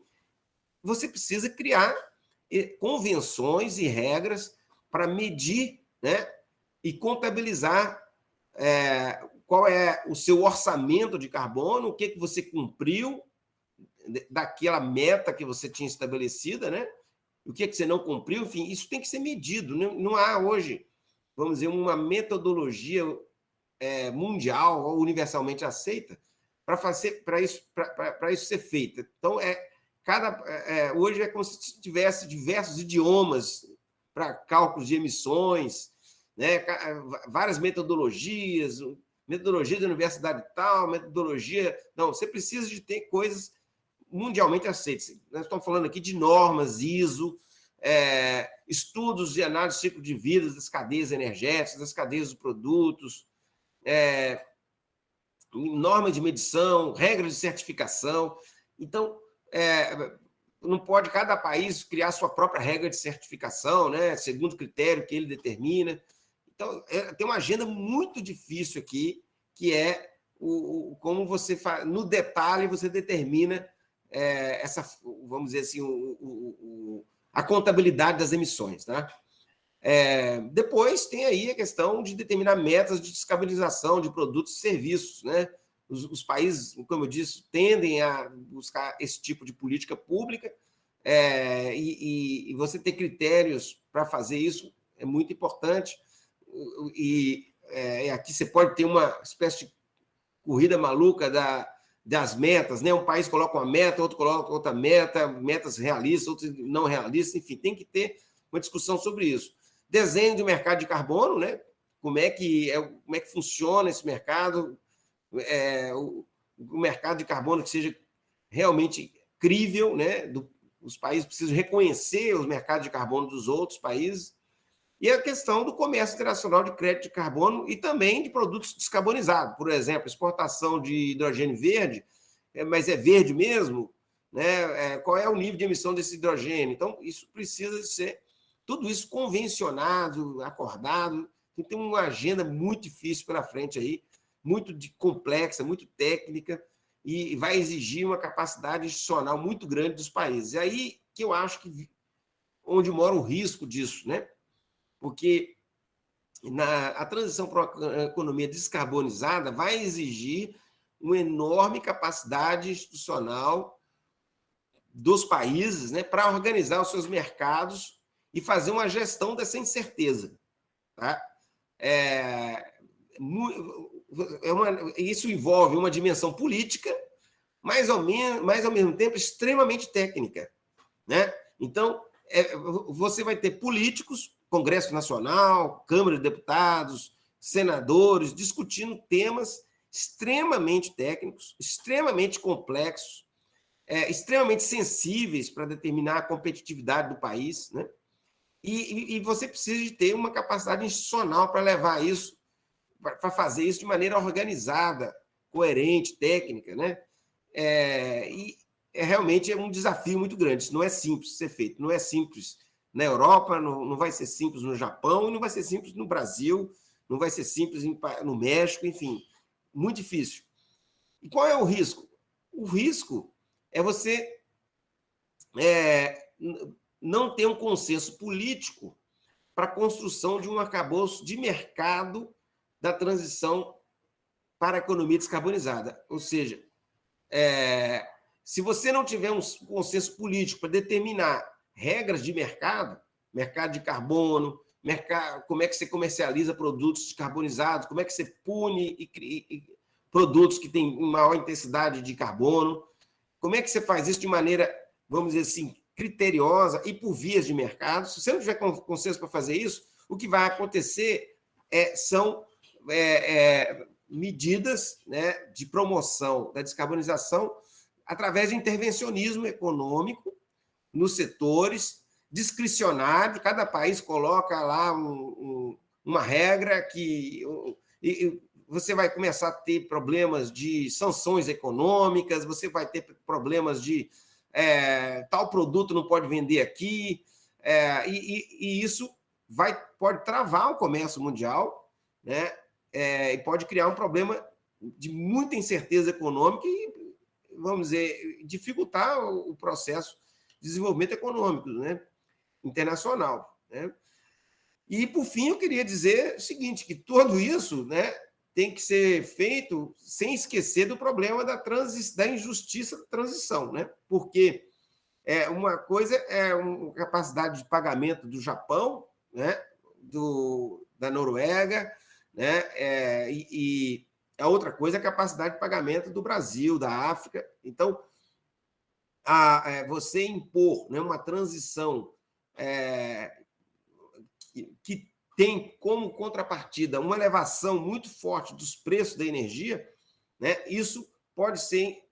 Você precisa criar convenções e regras para medir, né, e contabilizar qual é o seu orçamento de carbono, o que você cumpriu daquela meta que você tinha estabelecida, né? O que você não cumpriu, enfim, isso tem que ser medido. Não há hoje, vamos dizer, uma metodologia mundial ou universalmente aceita para isso ser feito. Então, hoje é como se tivesse diversos idiomas para cálculos de emissões, né? Várias metodologia da universidade tal, metodologia... Não, você precisa de ter coisas mundialmente aceitas. Nós estamos falando aqui de normas ISO, estudos de análise de ciclo de vida das cadeias energéticas, das cadeias de produtos, normas de medição, regras de certificação. Então, não pode cada país criar sua própria regra de certificação, né, segundo o critério que ele determina. Então, tem uma agenda muito difícil aqui, que é como você faz, no detalhe, você determina vamos dizer assim, a contabilidade das emissões. Tá? Depois tem aí a questão de determinar metas de descarbonização de produtos e serviços. Né? Os países, como eu disse, tendem a buscar esse tipo de política pública, e você ter critérios para fazer isso é muito importante. E aqui você pode ter uma espécie de corrida maluca das metas, né? Um país coloca uma meta, outro coloca outra meta, metas realistas, outras não realistas, enfim, tem que ter uma discussão sobre isso. Desenho de mercado de carbono, né? Como é que funciona esse mercado, o mercado de carbono que seja realmente crível, né? Os países precisam reconhecer os mercados de carbono dos outros países. E a questão do comércio internacional de crédito de carbono e também de produtos descarbonizados. Por exemplo, exportação de hidrogênio verde, mas é verde mesmo? Né? Qual é o nível de emissão desse hidrogênio? Então, isso precisa ser tudo isso convencionado, acordado. Tem uma agenda muito difícil pela frente aí, muito complexa, muito técnica, e vai exigir uma capacidade institucional muito grande dos países. E aí que eu acho que onde mora o risco disso, né? Porque a transição para uma economia descarbonizada vai exigir uma enorme capacidade institucional dos países, né, para organizar os seus mercados e fazer uma gestão dessa incerteza. Tá? Isso envolve uma dimensão política, mas ao mesmo tempo extremamente técnica. Né? Então, você vai ter políticos, Congresso Nacional, Câmara de Deputados, senadores, discutindo temas extremamente técnicos, extremamente complexos, extremamente sensíveis para determinar a competitividade do país, né? E você precisa de ter uma capacidade institucional para levar isso, para fazer isso de maneira organizada, coerente, técnica, né? Realmente um desafio muito grande. Isso não é simples de ser feito, não é simples na Europa, não vai ser simples no Japão, não vai ser simples no Brasil, não vai ser simples no México, enfim, muito difícil. E qual é o risco? O risco é você não ter um consenso político para a construção de um arcabouço de mercado da transição para a economia descarbonizada. Ou seja, se você não tiver um consenso político para determinar regras de mercado de carbono, como é que você comercializa produtos descarbonizados, como é que você pune produtos que têm maior intensidade de carbono, como é que você faz isso de maneira, vamos dizer assim, criteriosa e por vias de mercado. Se você não tiver consenso para fazer isso, o que vai acontecer são medidas, né, de promoção da descarbonização através de intervencionismo econômico nos setores, discricionário, cada país coloca lá uma regra que você vai começar a ter problemas de sanções econômicas, você vai ter problemas de tal produto não pode vender aqui, e isso pode travar o comércio mundial, né? E pode criar um problema de muita incerteza econômica e, vamos dizer, dificultar o processo de desenvolvimento econômico, né, internacional, né? E, por fim, eu queria dizer o seguinte, que tudo isso, né, tem que ser feito sem esquecer do problema da injustiça da transição, né? Porque uma coisa é uma capacidade de pagamento do Japão, né, da Noruega, né, e a outra coisa é a capacidade de pagamento do Brasil, da África. Então, você impor, né, uma transição que tem como contrapartida uma elevação muito forte dos preços da energia, né, isso pode ser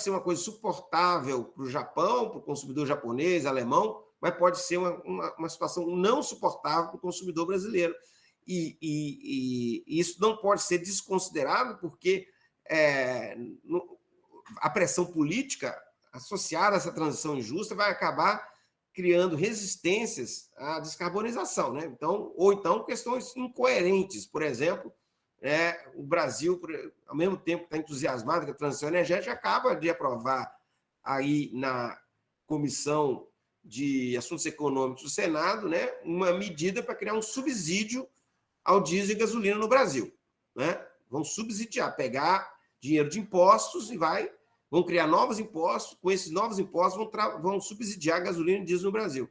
uma coisa suportável para o Japão, para o consumidor japonês, alemão, mas pode ser uma situação não suportável para o consumidor brasileiro. E isso não pode ser desconsiderado, porque a pressão política associada a essa transição injusta vai acabar criando resistências à descarbonização, né? Ou então questões incoerentes. Por exemplo, o Brasil, ao mesmo tempo que está entusiasmado com a transição energética, acaba de aprovar aí na Comissão de Assuntos Econômicos do Senado, né, uma medida para criar um subsídio ao diesel e gasolina no Brasil, né? Vão subsidiar, pegar dinheiro de impostos e vão criar novos impostos. Com esses novos impostos vão subsidiar a gasolina e diesel no Brasil.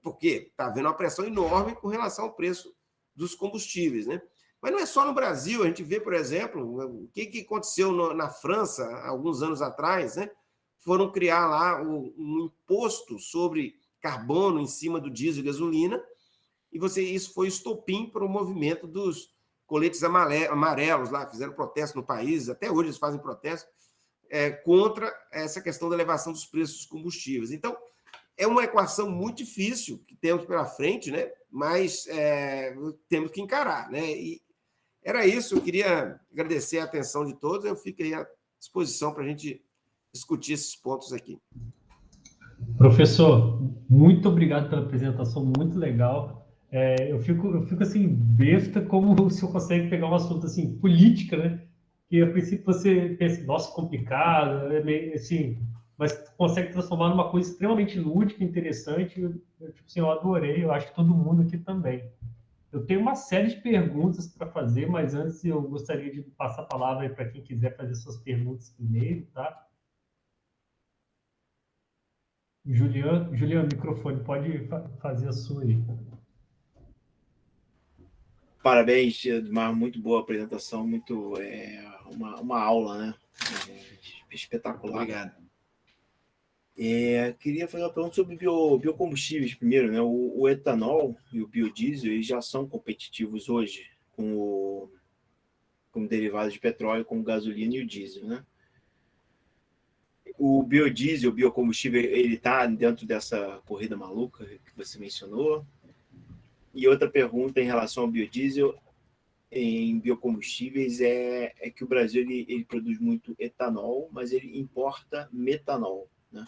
Porque está havendo uma pressão enorme com relação ao preço dos combustíveis, né? Mas não é só no Brasil. A gente vê, por exemplo, o que aconteceu na França há alguns anos atrás, né? Foram criar lá um imposto sobre carbono em cima do diesel e gasolina, e isso foi estopim para o movimento dos coletes amarelos lá, fizeram protesto no país, até hoje eles fazem protesto, contra essa questão da elevação dos preços dos combustíveis. Então, é uma equação muito difícil que temos pela frente, né? Mas temos que encarar, né? E era isso, eu queria agradecer a atenção de todos, eu fico aí à disposição para a gente discutir esses pontos aqui. Professor, muito obrigado pela apresentação, muito legal. Eu fico assim, besta como o senhor consegue pegar um assunto assim, política, né? Que a princípio você pensa, nossa, complicado, assim, mas consegue transformar numa coisa extremamente lúdica, interessante. Tipo assim, eu adorei, eu acho que todo mundo aqui também. Eu tenho uma série de perguntas para fazer, mas antes eu gostaria de passar a palavra para quem quiser fazer suas perguntas primeiro, tá? Juliano, microfone, pode fazer a sua aí. Parabéns, Edmar, muito boa apresentação, uma aula, né? Espetacular. Obrigado. Queria fazer uma pergunta sobre biocombustíveis primeiro, né? O etanol e o biodiesel eles já são competitivos hoje com derivados de petróleo, como gasolina e o diesel, né? O biodiesel, o biocombustível, ele está dentro dessa corrida maluca que você mencionou. E outra pergunta em relação ao biodiesel em biocombustíveis é que o Brasil ele produz muito etanol, mas ele importa metanol, né?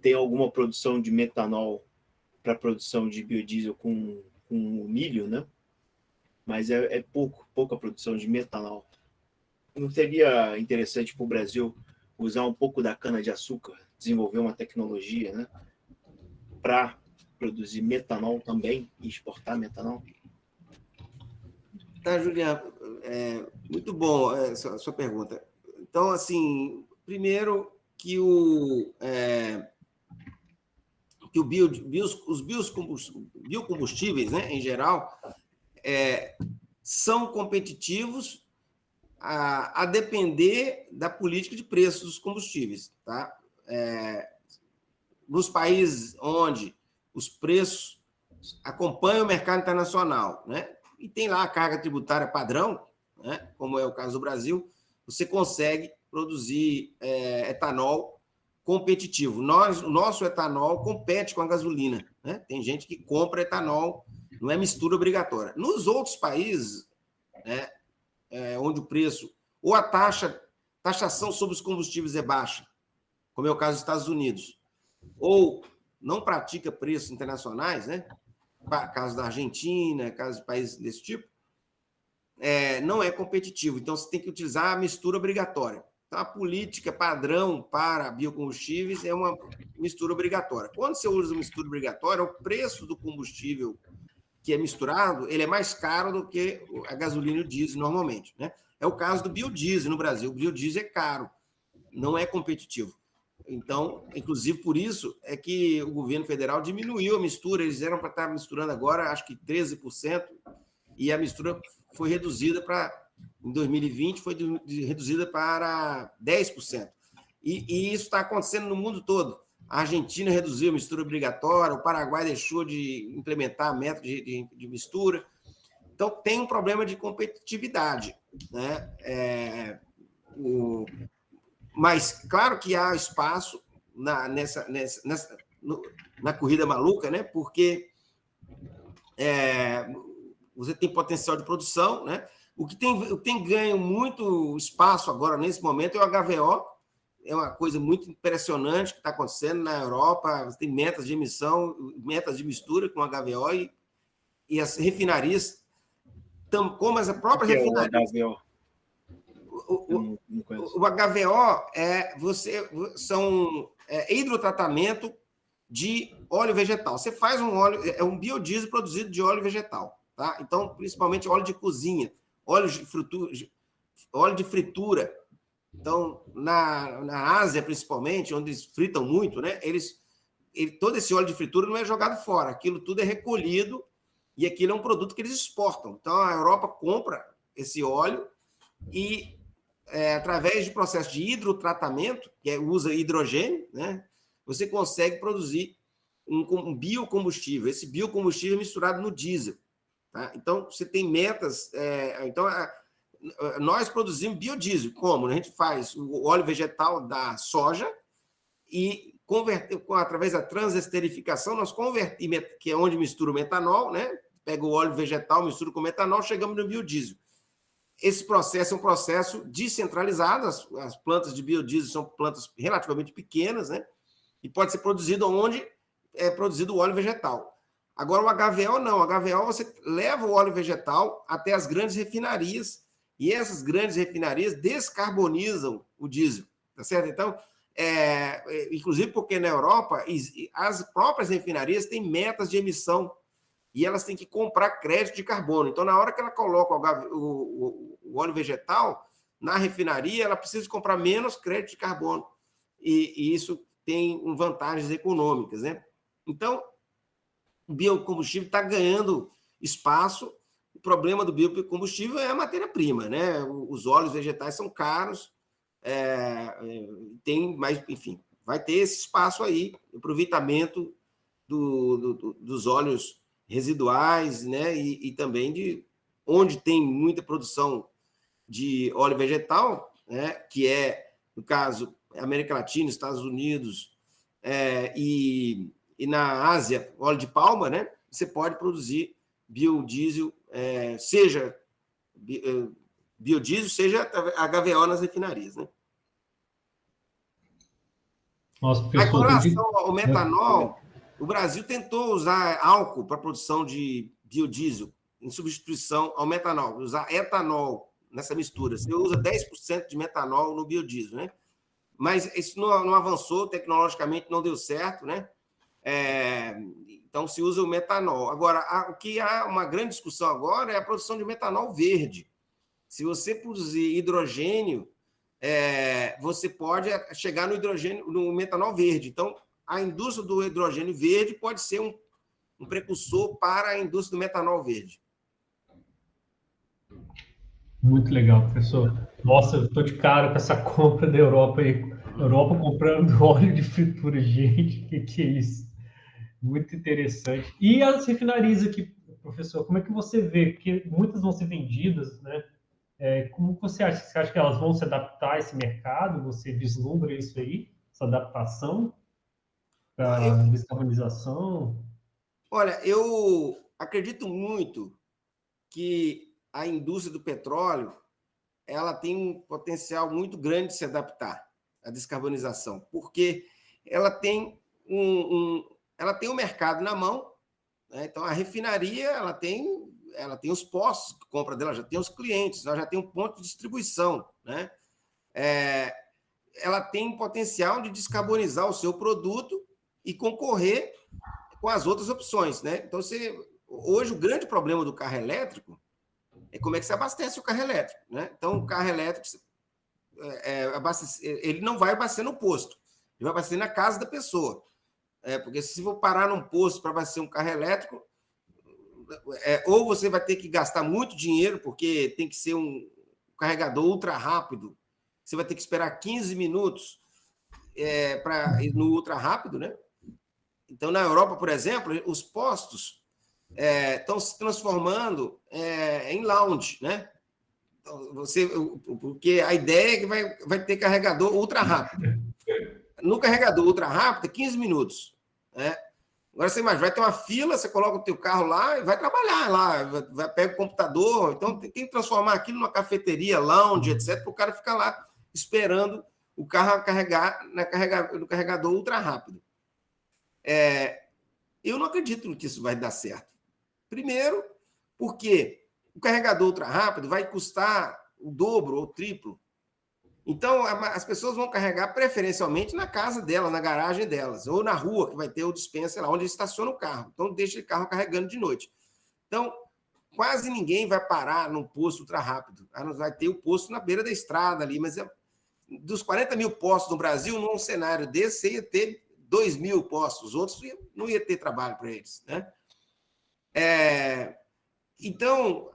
Tem alguma produção de metanol para produção de biodiesel com milho, né? Mas pouca produção de metanol. Não seria interessante para o Brasil usar um pouco da cana-de-açúcar, desenvolver uma tecnologia, né, para produzir metanol também e exportar metanol? Tá, Juliano, muito bom a sua pergunta. Então, assim, primeiro que os biocombustíveis, né, em geral, são competitivos a depender da política de preços dos combustíveis, tá? nos países onde os preços acompanham o mercado internacional, né? E tem lá a carga tributária padrão, né? Como é o caso do Brasil, você consegue produzir etanol competitivo. O nosso etanol compete com a gasolina, né? Tem gente que compra etanol, não é mistura obrigatória. Nos outros países, né, onde o preço ou a taxação sobre os combustíveis é baixa, como é o caso dos Estados Unidos, ou não pratica preços internacionais, né? Caso da Argentina, caso de países desse tipo, não é competitivo. Então, você tem que utilizar a mistura obrigatória. Então, a política padrão para biocombustíveis é uma mistura obrigatória. Quando você usa mistura obrigatória, o preço do combustível que é misturado, ele é mais caro do que a gasolina e o diesel normalmente, né? É o caso do biodiesel no Brasil. O biodiesel é caro, não é competitivo. Então, inclusive por isso é que o governo federal diminuiu a mistura. Eles eram para estar misturando agora, acho que 13%, e a mistura foi reduzida em 2020, foi reduzida para 10%. E isso está acontecendo no mundo todo. A Argentina reduziu a mistura obrigatória, o Paraguai deixou de implementar a meta de mistura. Então, tem um problema de competitividade, né? Mas, claro que há espaço na corrida maluca, né? Porque você tem potencial de produção, né? O que tem ganho muito espaço agora, nesse momento, é o HVO. É uma coisa muito impressionante que está acontecendo na Europa. Você tem metas de emissão, metas de mistura com HVO, e as refinarias, como as próprias refinarias. O HVO são hidrotratamento de óleo vegetal. Você faz um óleo, é um biodiesel produzido de óleo vegetal, tá? Então, principalmente óleo de cozinha, óleo de fritura. Então, na Ásia, principalmente, onde eles fritam muito, né? Todo esse óleo de fritura não é jogado fora, aquilo tudo é recolhido e aquilo é um produto que eles exportam. Então, a Europa compra esse óleo e através de processo de hidrotratamento, que usa hidrogênio, né, você consegue produzir um biocombustível. Esse biocombustível é misturado no diesel. Tá? Então, você tem metas. Nós produzimos biodiesel. Como? A gente faz o óleo vegetal da soja e através da transesterificação, nós convertimos, que é onde mistura o metanol, né? Pega o óleo vegetal, mistura com metanol, chegamos no biodiesel. Esse processo é um processo descentralizado. As plantas de biodiesel são plantas relativamente pequenas, né? E pode ser produzido onde é produzido o óleo vegetal. Agora, o HVO não. O HVO, você leva o óleo vegetal até as grandes refinarias, e essas grandes refinarias descarbonizam o diesel, tá certo? Então, inclusive porque na Europa, as próprias refinarias têm metas de emissão, e elas têm que comprar crédito de carbono. Então, na hora que ela coloca o óleo vegetal na refinaria, ela precisa comprar menos crédito de carbono. E isso tem vantagens econômicas, né? Então, o biocombustível está ganhando espaço. O problema do biocombustível é a matéria-prima, né? Os óleos vegetais são caros, mas, enfim, vai ter esse espaço aí, o aproveitamento dos óleos residuais, né? E também de onde tem muita produção de óleo vegetal, né? Que no caso, América Latina, Estados Unidos e na Ásia, óleo de palma, né? Você pode produzir biodiesel, seja biodiesel, seja HVO nas refinarias, né? Nossa, professor, com relação ao metanol, o Brasil tentou usar álcool para a produção de biodiesel, em substituição ao metanol, usar etanol nessa mistura. Você usa 10% de metanol no biodiesel, né? Mas isso não avançou, tecnologicamente não deu certo, né? Então, se usa o metanol. Agora, o que há uma grande discussão agora é a produção de metanol verde. Se você produzir hidrogênio, você pode chegar no metanol verde. Então, a indústria do hidrogênio verde pode ser um precursor para a indústria do metanol verde. Muito legal, professor. Nossa, eu estou de cara com essa compra da Europa aí. Europa comprando óleo de fritura. Gente, que é isso? Muito interessante. E as refinarias aqui, professor, como é que você vê? Porque muitas vão ser vendidas, né? Como você acha? Você acha que elas vão se adaptar a esse mercado? Você vislumbra isso aí? Essa adaptação Não, para descarbonização? olha, eu acredito muito que a indústria do petróleo ela tem um potencial muito grande de se adaptar à descarbonização, porque ela tem ela tem o mercado na mão, né? Então a refinaria ela tem os postos de compra dela, já tem os clientes, ela já tem um ponto de distribuição, né? Ela tem um potencial de descarbonizar o seu produto e concorrer com as outras opções, né? Então hoje o grande problema do carro elétrico é como é que se abastece o carro elétrico, né? Então o carro elétrico ele não vai abastecer no posto, ele vai abastecer na casa da pessoa. Porque se for parar num posto para abastecer um carro elétrico, ou você vai ter que gastar muito dinheiro, porque tem que ser um carregador ultra rápido, você vai ter que esperar 15 minutos para ir no ultra rápido, né? Então, na Europa, por exemplo, os postos estão se transformando em lounge, né? Então, porque a ideia é que vai ter carregador ultra rápido. No carregador ultra rápido, 15 minutos. Né? Agora você imagina, vai ter uma fila, você coloca o teu carro lá e vai trabalhar lá, pega o computador. Então tem que transformar aquilo numa cafeteria, lounge, etc., para o cara ficar lá esperando o carro carregar no carregador ultra rápido. Eu não acredito que isso vai dar certo. Primeiro, porque o carregador ultra rápido vai custar o dobro ou o triplo. Então, as pessoas vão carregar preferencialmente na casa delas, na garagem delas, ou na rua, que vai ter o dispenser lá, onde estaciona o carro. Então, deixa o carro carregando de noite. Então, quase ninguém vai parar num posto ultra rápido. Vai ter o posto na beira da estrada ali, mas dos 40 mil postos no Brasil, num cenário desse, você ia ter 2 mil postos. Os outros não ia ter trabalho para eles. Né? Então,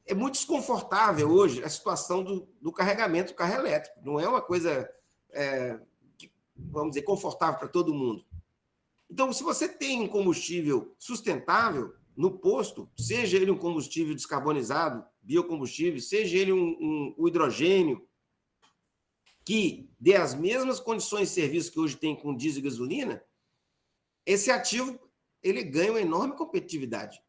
é muito desconfortável hoje a situação do carregamento do carro elétrico. Não é uma coisa, vamos dizer, confortável para todo mundo. Então, se você tem um combustível sustentável no posto, seja ele um combustível descarbonizado, biocombustível, seja ele um hidrogênio, que dê as mesmas condições de serviço que hoje tem com diesel e gasolina, esse ativo ele ganha uma enorme competitividade.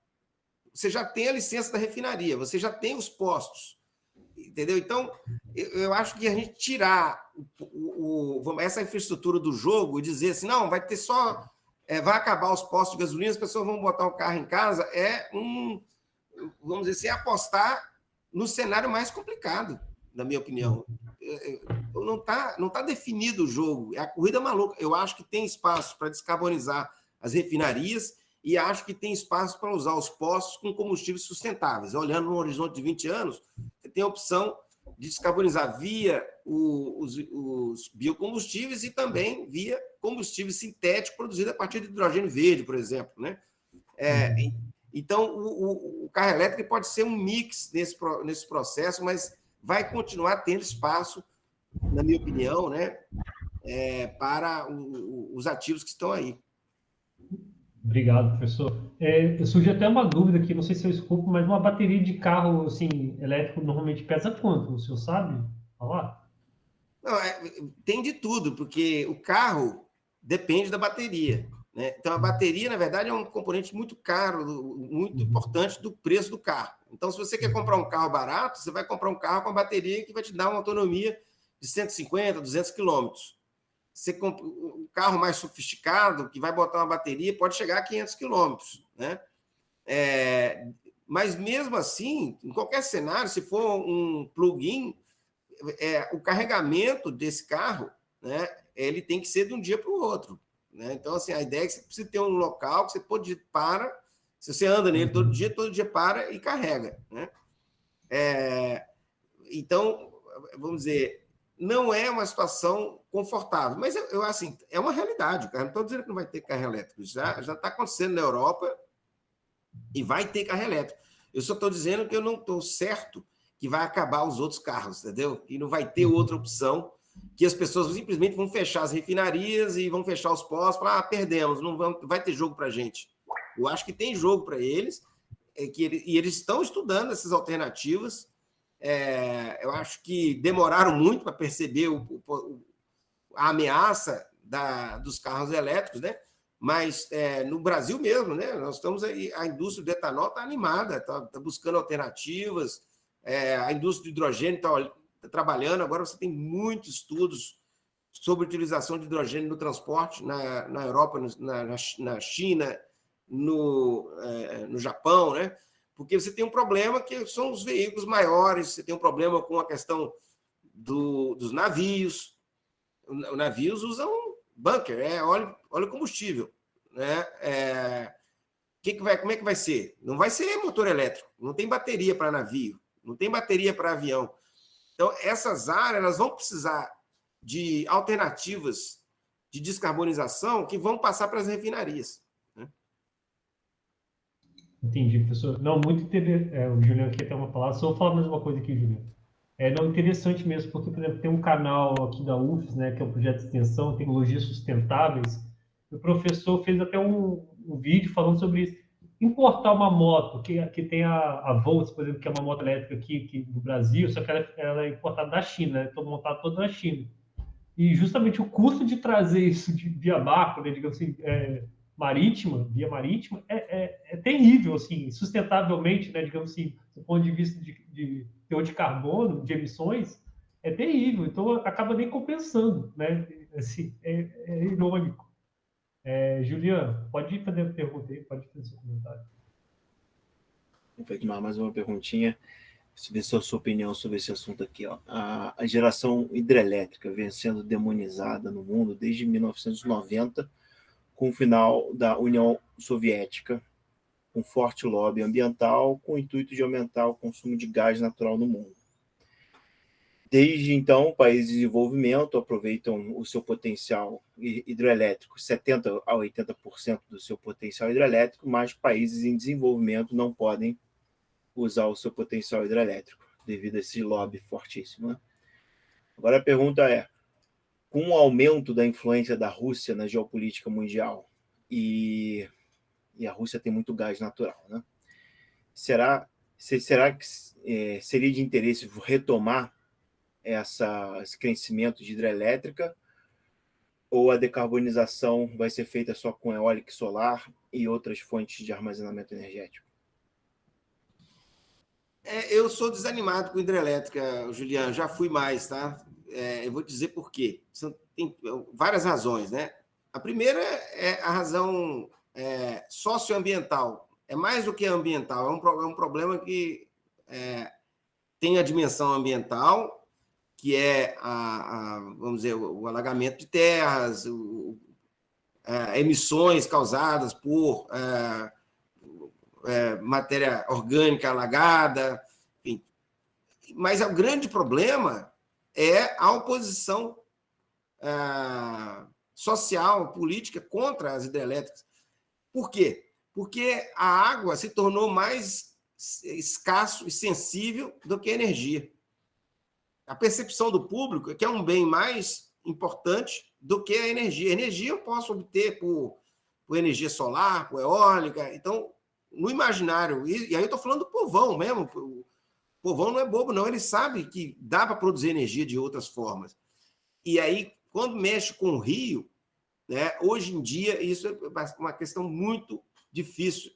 Você já tem a licença da refinaria, você já tem os postos, entendeu? Então, eu acho que a gente tirar essa infraestrutura do jogo e dizer assim, não, vai ter só... vai acabar os postos de gasolina, as pessoas vão botar o carro em casa, vamos dizer assim, apostar no cenário mais complicado, na minha opinião. Não tá definido o jogo, é a corrida maluca. Eu acho que tem espaço para descarbonizar as refinarias, e acho que tem espaço para usar os postos com combustíveis sustentáveis. Olhando no horizonte de 20 anos, você tem a opção de descarbonizar via os biocombustíveis e também via combustível sintético produzido a partir de hidrogênio verde, por exemplo. Né? Então, o carro elétrico pode ser um mix nesse processo, mas vai continuar tendo espaço, na minha opinião, né, para os ativos que estão aí. Obrigado, professor. Surgiu até uma dúvida aqui, não sei se eu escuto, mas uma bateria de carro assim, elétrico normalmente pesa quanto? O senhor sabe falar? Não, tem de tudo, porque o carro depende da bateria. Né? Então, a bateria, na verdade, é um componente muito caro, muito importante do preço do carro. Então, se você quer comprar um carro barato, você vai comprar um carro com a bateria que vai te dar uma autonomia de 150, 200 quilômetros. Você compra um carro mais sofisticado, que vai botar uma bateria, pode chegar a 500 quilômetros. Né? Mas, mesmo assim, em qualquer cenário, se for um plug-in, o carregamento desse carro, né, ele tem que ser de um dia para o outro. Né? Então, assim, a ideia é que você precisa ter um local que você pode para, se você anda nele todo dia para e carrega. Né? Então, vamos dizer, não é uma situação confortável, mas eu assim, é uma realidade, cara. Não estou dizendo que não vai ter carro elétrico, já está acontecendo na Europa e vai ter carro elétrico. Eu só estou dizendo que eu não estou certo que vai acabar os outros carros, entendeu? E não vai ter outra opção, que as pessoas simplesmente vão fechar as refinarias e vão fechar os postos, falar, perdemos, não vai ter jogo para a gente. Eu acho que tem jogo para eles, e eles estão estudando essas alternativas. Eu acho que demoraram muito para perceber a ameaça dos carros elétricos, né? Mas no Brasil mesmo, né? Nós estamos aí, a indústria do etanol está animada, está buscando alternativas, a indústria do hidrogênio está trabalhando. Agora você tem muitos estudos sobre a utilização de hidrogênio no transporte na Europa, na China, no Japão, né? Porque você tem um problema que são os veículos maiores, você tem um problema com a questão dos navios. Os navios usam bunker, óleo combustível, né? Como é que vai ser? Não vai ser motor elétrico, não tem bateria para navio, não tem bateria para avião. Então, essas áreas elas vão precisar de alternativas de descarbonização que vão passar para as refinarias. Né? Entendi, professor. Não, muito interessante. O Juliano aqui tem uma palavra. Só vou falar mais uma coisa aqui, Juliano. Não, interessante mesmo, porque, por exemplo, tem um canal aqui da UFES, né, que é o projeto de extensão, Tecnologias Sustentáveis. O professor fez até um vídeo falando sobre isso. Importar uma moto que tem a Volts, por exemplo, que é uma moto elétrica aqui do Brasil, só que ela é importada da China, né, montada toda na China. E justamente o custo de trazer isso via barco, né, digamos assim, via marítima, é terrível, assim, sustentavelmente, né, digamos assim, do ponto de vista de teor de carbono, de emissões, é terrível. Então, acaba nem compensando, né? Assim, é irônico. Juliano, pode fazer a pergunta aí, pode fazer seu comentário. Vou pegar mais uma perguntinha, ver a sua opinião sobre esse assunto aqui. Ó. A geração hidrelétrica vem sendo demonizada no mundo desde 1990, com o final da União Soviética, com forte lobby ambiental, com o intuito de aumentar o consumo de gás natural no mundo. Desde então, países de desenvolvimento aproveitam o seu potencial hidrelétrico, 70% a 80% do seu potencial hidrelétrico, mas países em desenvolvimento não podem usar o seu potencial hidrelétrico, devido a esse lobby fortíssimo. Né? Agora a pergunta é, com o aumento da influência da Rússia na geopolítica mundial, e a Rússia tem muito gás natural, né? Será que seria de interesse retomar esse crescimento de hidrelétrica, ou a decarbonização vai ser feita só com eólica e solar e outras fontes de armazenamento energético? Eu sou desanimado com hidrelétrica, Juliano, já fui mais, tá? Eu vou dizer por quê. Tem várias razões, né? A primeira é a razão socioambiental. É mais do que ambiental, é um problema que tem a dimensão ambiental, que é vamos dizer, o alagamento de terras, emissões causadas por matéria orgânica alagada, enfim. Mas o grande problema é a oposição social, política contra as hidrelétricas. Por quê? Porque a água se tornou mais escasso e sensível do que a energia. A percepção do público é que é um bem mais importante do que a energia. A energia eu posso obter por energia solar, por eólica. Então, no imaginário, e aí eu estou falando do povão mesmo, o povão não é bobo, não, ele sabe que dá para produzir energia de outras formas. E aí, quando mexe com o rio, né, hoje em dia, isso é uma questão muito difícil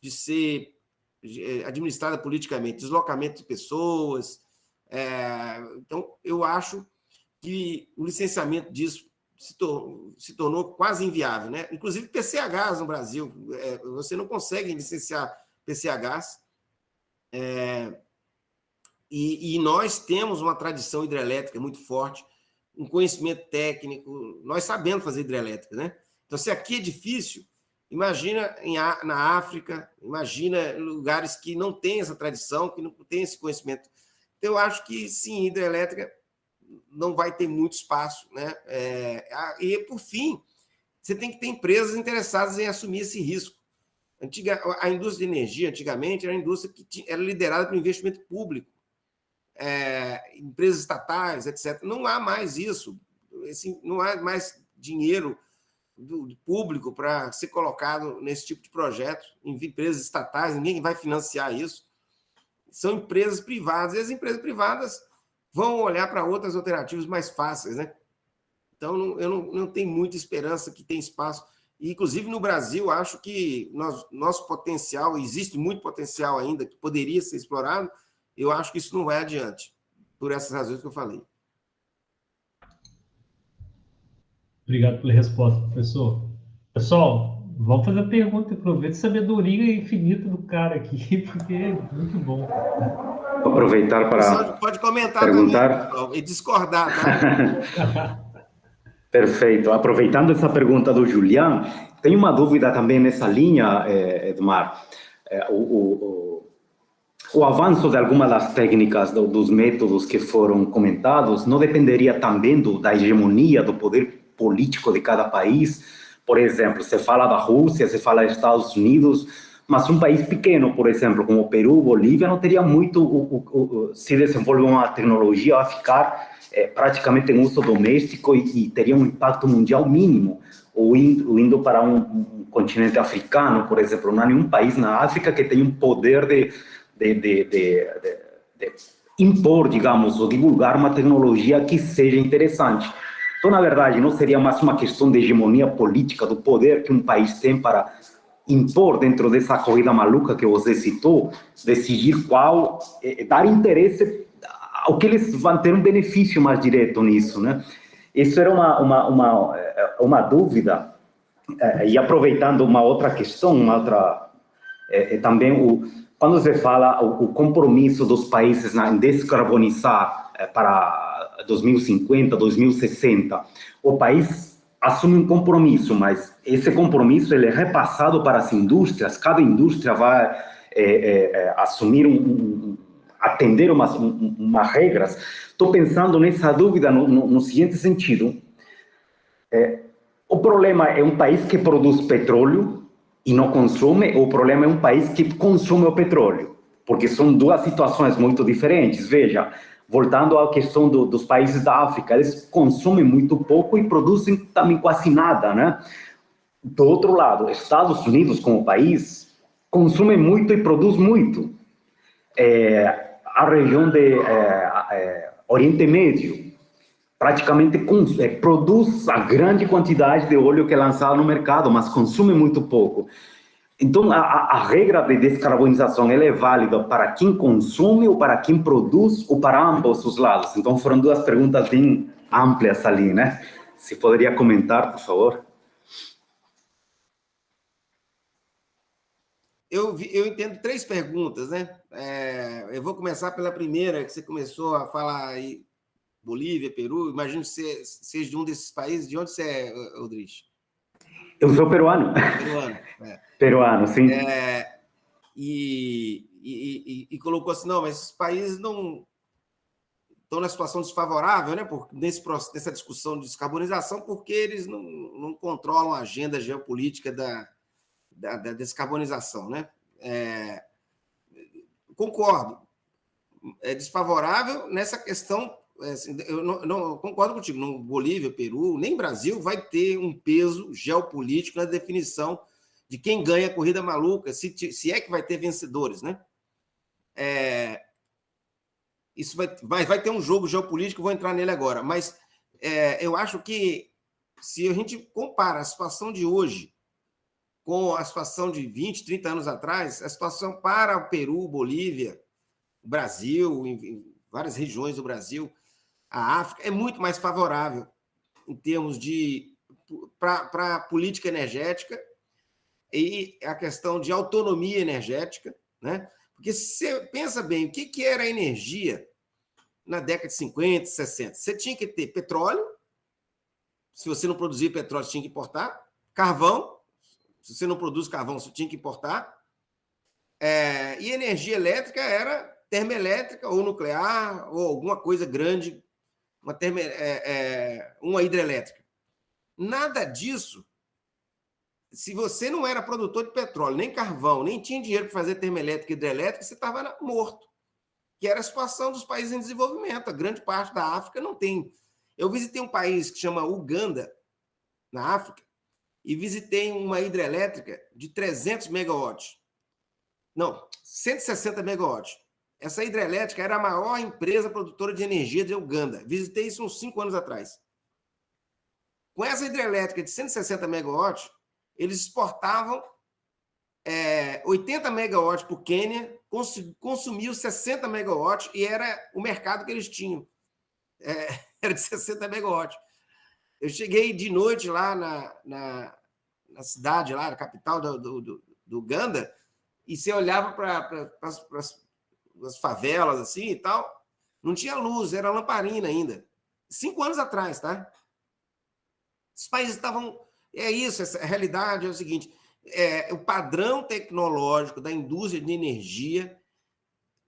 de ser administrada politicamente, deslocamento de pessoas. Então, eu acho que o licenciamento disso se tornou quase inviável, né? Inclusive PCHs no Brasil, você não consegue licenciar PCHs, e nós temos uma tradição hidrelétrica muito forte, um conhecimento técnico, nós sabemos fazer hidrelétrica, né? Então, se aqui é difícil, imagina na África, imagina em lugares que não têm essa tradição, que não têm esse conhecimento. Então, eu acho que, sim, hidrelétrica não vai ter muito espaço, né? E, por fim, você tem que ter empresas interessadas em assumir esse risco. A indústria de energia, antigamente, era uma indústria que era liderada pelo investimento público. empresas estatais, etc. Não há mais isso. Não há mais dinheiro do público para ser colocado nesse tipo de projeto, em empresas estatais, ninguém vai financiar isso. São empresas privadas, e as empresas privadas vão olhar para outras alternativas mais fáceis, né? Então, eu não tenho muita esperança que tem espaço. E, inclusive, no Brasil, acho que nosso potencial, existe muito potencial ainda que poderia ser explorado, eu acho que isso não vai adiante, por essas razões que eu falei. Obrigado pela resposta, professor. Pessoal, vamos fazer a pergunta. Aproveita a sabedoria infinita do cara aqui, porque é muito bom. Vou aproveitar para pode comentar perguntar também, e discordar, tá? Perfeito. Aproveitando essa pergunta do Julián, tenho uma dúvida também nessa linha, Edmar. O avanço de algumas das técnicas, dos métodos que foram comentados, não dependeria também da hegemonia, do poder político de cada país? Por exemplo, você fala da Rússia, você fala dos Estados Unidos, mas um país pequeno, por exemplo, como o Peru, Bolívia, não teria muito, se desenvolver uma tecnologia, vai ficar praticamente em uso doméstico e teria um impacto mundial mínimo. Ou indo para um continente africano, por exemplo, não há nenhum país na África que tenha um poder de impor, digamos, ou divulgar uma tecnologia que seja interessante. Então, na verdade, não seria mais uma questão de hegemonia política, do poder que um país tem para impor dentro dessa corrida maluca que você citou, decidir qual, dar interesse ao que eles vão ter um benefício mais direto nisso, né? Isso era uma dúvida. E aproveitando uma outra questão, também quando você fala o compromisso dos países em descarbonizar para 2050, 2060, o país assume um compromisso, mas esse compromisso ele é repassado para as indústrias, cada indústria vai assumir atender umas regras. Estou pensando nessa dúvida no seguinte sentido. O problema é um país que produz petróleo e não consome, ou o problema é um país que consome o petróleo? Porque são duas situações muito diferentes. Veja, voltando à questão dos países da África, eles consomem muito pouco e produzem também quase nada, né? Do outro lado, Estados Unidos como país consome muito e produz muito. A região de Oriente Médio praticamente produz a grande quantidade de óleo que é lançado no mercado, mas consome muito pouco. Então, a regra de descarbonização ela é válida para quem consome ou para quem produz ou para ambos os lados. Então, foram duas perguntas bem amplas ali, né? Se poderia comentar, por favor. Eu entendo três perguntas, né? Eu vou começar pela primeira, que você começou a falar aí, Bolívia, Peru. Imagino que você seja de um desses países. De onde você é, Odrich? Eu sou peruano. Peruano, Peruano, sim. E colocou assim, não, mas esses países não estão na situação desfavorável, né? Nessa discussão de descarbonização, porque eles não controlam a agenda geopolítica da descarbonização, né? Concordo. É desfavorável nessa questão. Eu não concordo contigo. No Bolívia, Peru, nem Brasil vai ter um peso geopolítico na definição de quem ganha a corrida maluca, se é que vai ter vencedores, né? Isso vai ter um jogo geopolítico, vou entrar nele agora, mas eu acho que se a gente compara a situação de hoje com a situação de 20, 30 anos atrás, a situação para o Peru, Bolívia, o Brasil, em várias regiões do Brasil, a África, é muito mais favorável em termos para a política energética e a questão de autonomia energética, né? Porque se você pensa bem, o que era a energia na década de 50, 60? Você tinha que ter petróleo, se você não produzia petróleo, você tinha que importar, carvão, se você não produz carvão, você tinha que importar, e energia elétrica era termoelétrica ou nuclear ou alguma coisa grande, uma hidrelétrica. Nada disso, se você não era produtor de petróleo, nem carvão, nem tinha dinheiro para fazer termoelétrica e hidrelétrica, você estava morto. que era a situação dos países em desenvolvimento. A grande parte da África não tem. Eu visitei um país que chama Uganda, na África, e visitei uma hidrelétrica de 300 megawatts. Não, 160 megawatts. Essa hidrelétrica era a maior empresa produtora de energia de Uganda. Visitei isso uns 5 anos atrás. Com essa hidrelétrica de 160 megawatts, eles exportavam 80 megawatts para o Quênia, consumiu 60 megawatts e era o mercado que eles tinham. Era de 60 megawatts. Eu cheguei de noite lá na cidade, lá na capital do Uganda, e você olhava para as favelas assim e tal, não tinha luz, era lamparina ainda. 5 anos atrás, tá? Os países estavam... É isso, essa realidade é o seguinte, o padrão tecnológico da indústria de energia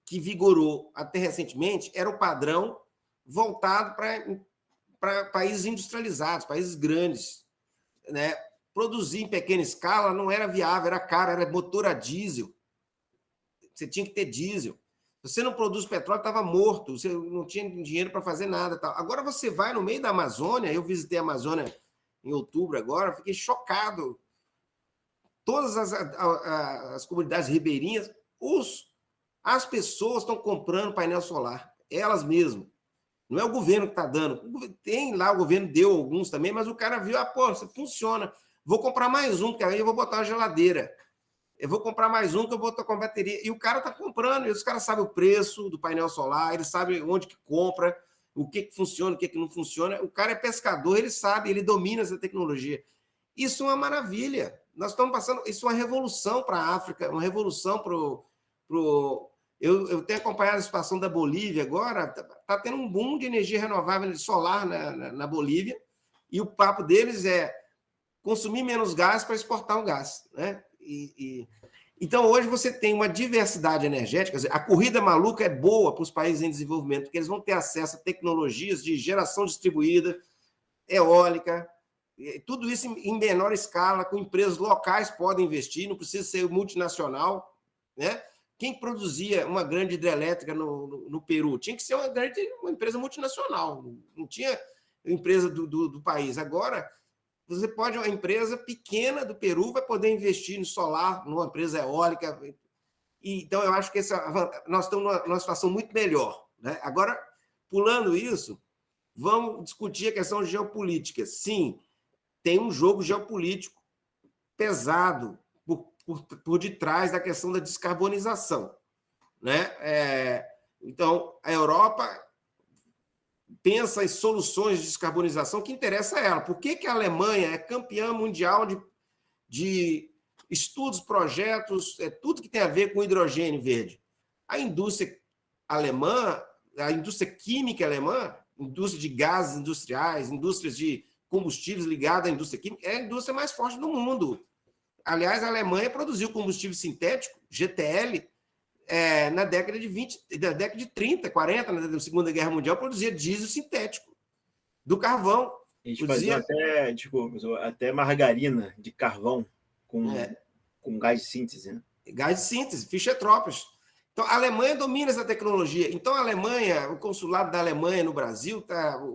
que vigorou até recentemente era o padrão voltado para países industrializados, países grandes, né? Produzir em pequena escala não era viável, era caro, era motor a diesel. Você tinha que ter diesel. Se você não produz petróleo, estava morto, você não tinha dinheiro para fazer nada. Tal. Agora você vai no meio da Amazônia, eu visitei a Amazônia em outubro agora, fiquei chocado. Todas as comunidades ribeirinhas, as pessoas estão comprando painel solar, elas mesmas. Não é o governo que está dando. Tem lá, o governo deu alguns também, mas o cara viu, isso funciona. Vou comprar mais um, porque aí eu vou botar uma geladeira. Eu vou comprar mais um, que eu vou botar com bateria. E o cara está comprando, e os caras sabem o preço do painel solar, eles sabem onde que compra, o que funciona, o que não funciona. O cara é pescador, ele sabe, ele domina essa tecnologia. Isso é uma maravilha. Nós estamos passando... Isso é uma revolução para a África, uma revolução para o... Eu tenho acompanhado a situação da Bolívia agora, está tendo um boom de energia renovável solar na Bolívia, e o papo deles é consumir menos gás para exportar o gás, né? Então, hoje você tem uma diversidade energética. A corrida maluca é boa para os países em desenvolvimento, porque eles vão ter acesso a tecnologias de geração distribuída, eólica, tudo isso em menor escala, com empresas locais podem investir, não precisa ser multinacional, né? Quem produzia uma grande hidrelétrica no Peru tinha que ser uma empresa multinacional, não tinha empresa do país. Agora, você pode, uma empresa pequena do Peru vai poder investir no solar, numa empresa eólica. Então, eu acho que nós estamos numa situação muito melhor, né? Agora, pulando isso, vamos discutir a questão geopolítica. Sim, tem um jogo geopolítico pesado por detrás da questão da descarbonização, né? Então, a Europa pensa em soluções de descarbonização que interessa a ela. Por que a Alemanha é campeã mundial de estudos, projetos, tudo que tem a ver com hidrogênio verde? A indústria alemã, a indústria química alemã, indústria de gases industriais, indústrias de combustíveis ligadas à indústria química, é a indústria mais forte do mundo. Aliás, a Alemanha produziu combustível sintético, GTL, na década de 20, da década de 30, 40, na Segunda Guerra Mundial, produzia diesel sintético, do carvão. A gente fazia até margarina de carvão com gás de síntese, né? Gás de síntese, Fischer-Tropsch. Então, a Alemanha domina essa tecnologia. Então, a Alemanha, o consulado da Alemanha no Brasil,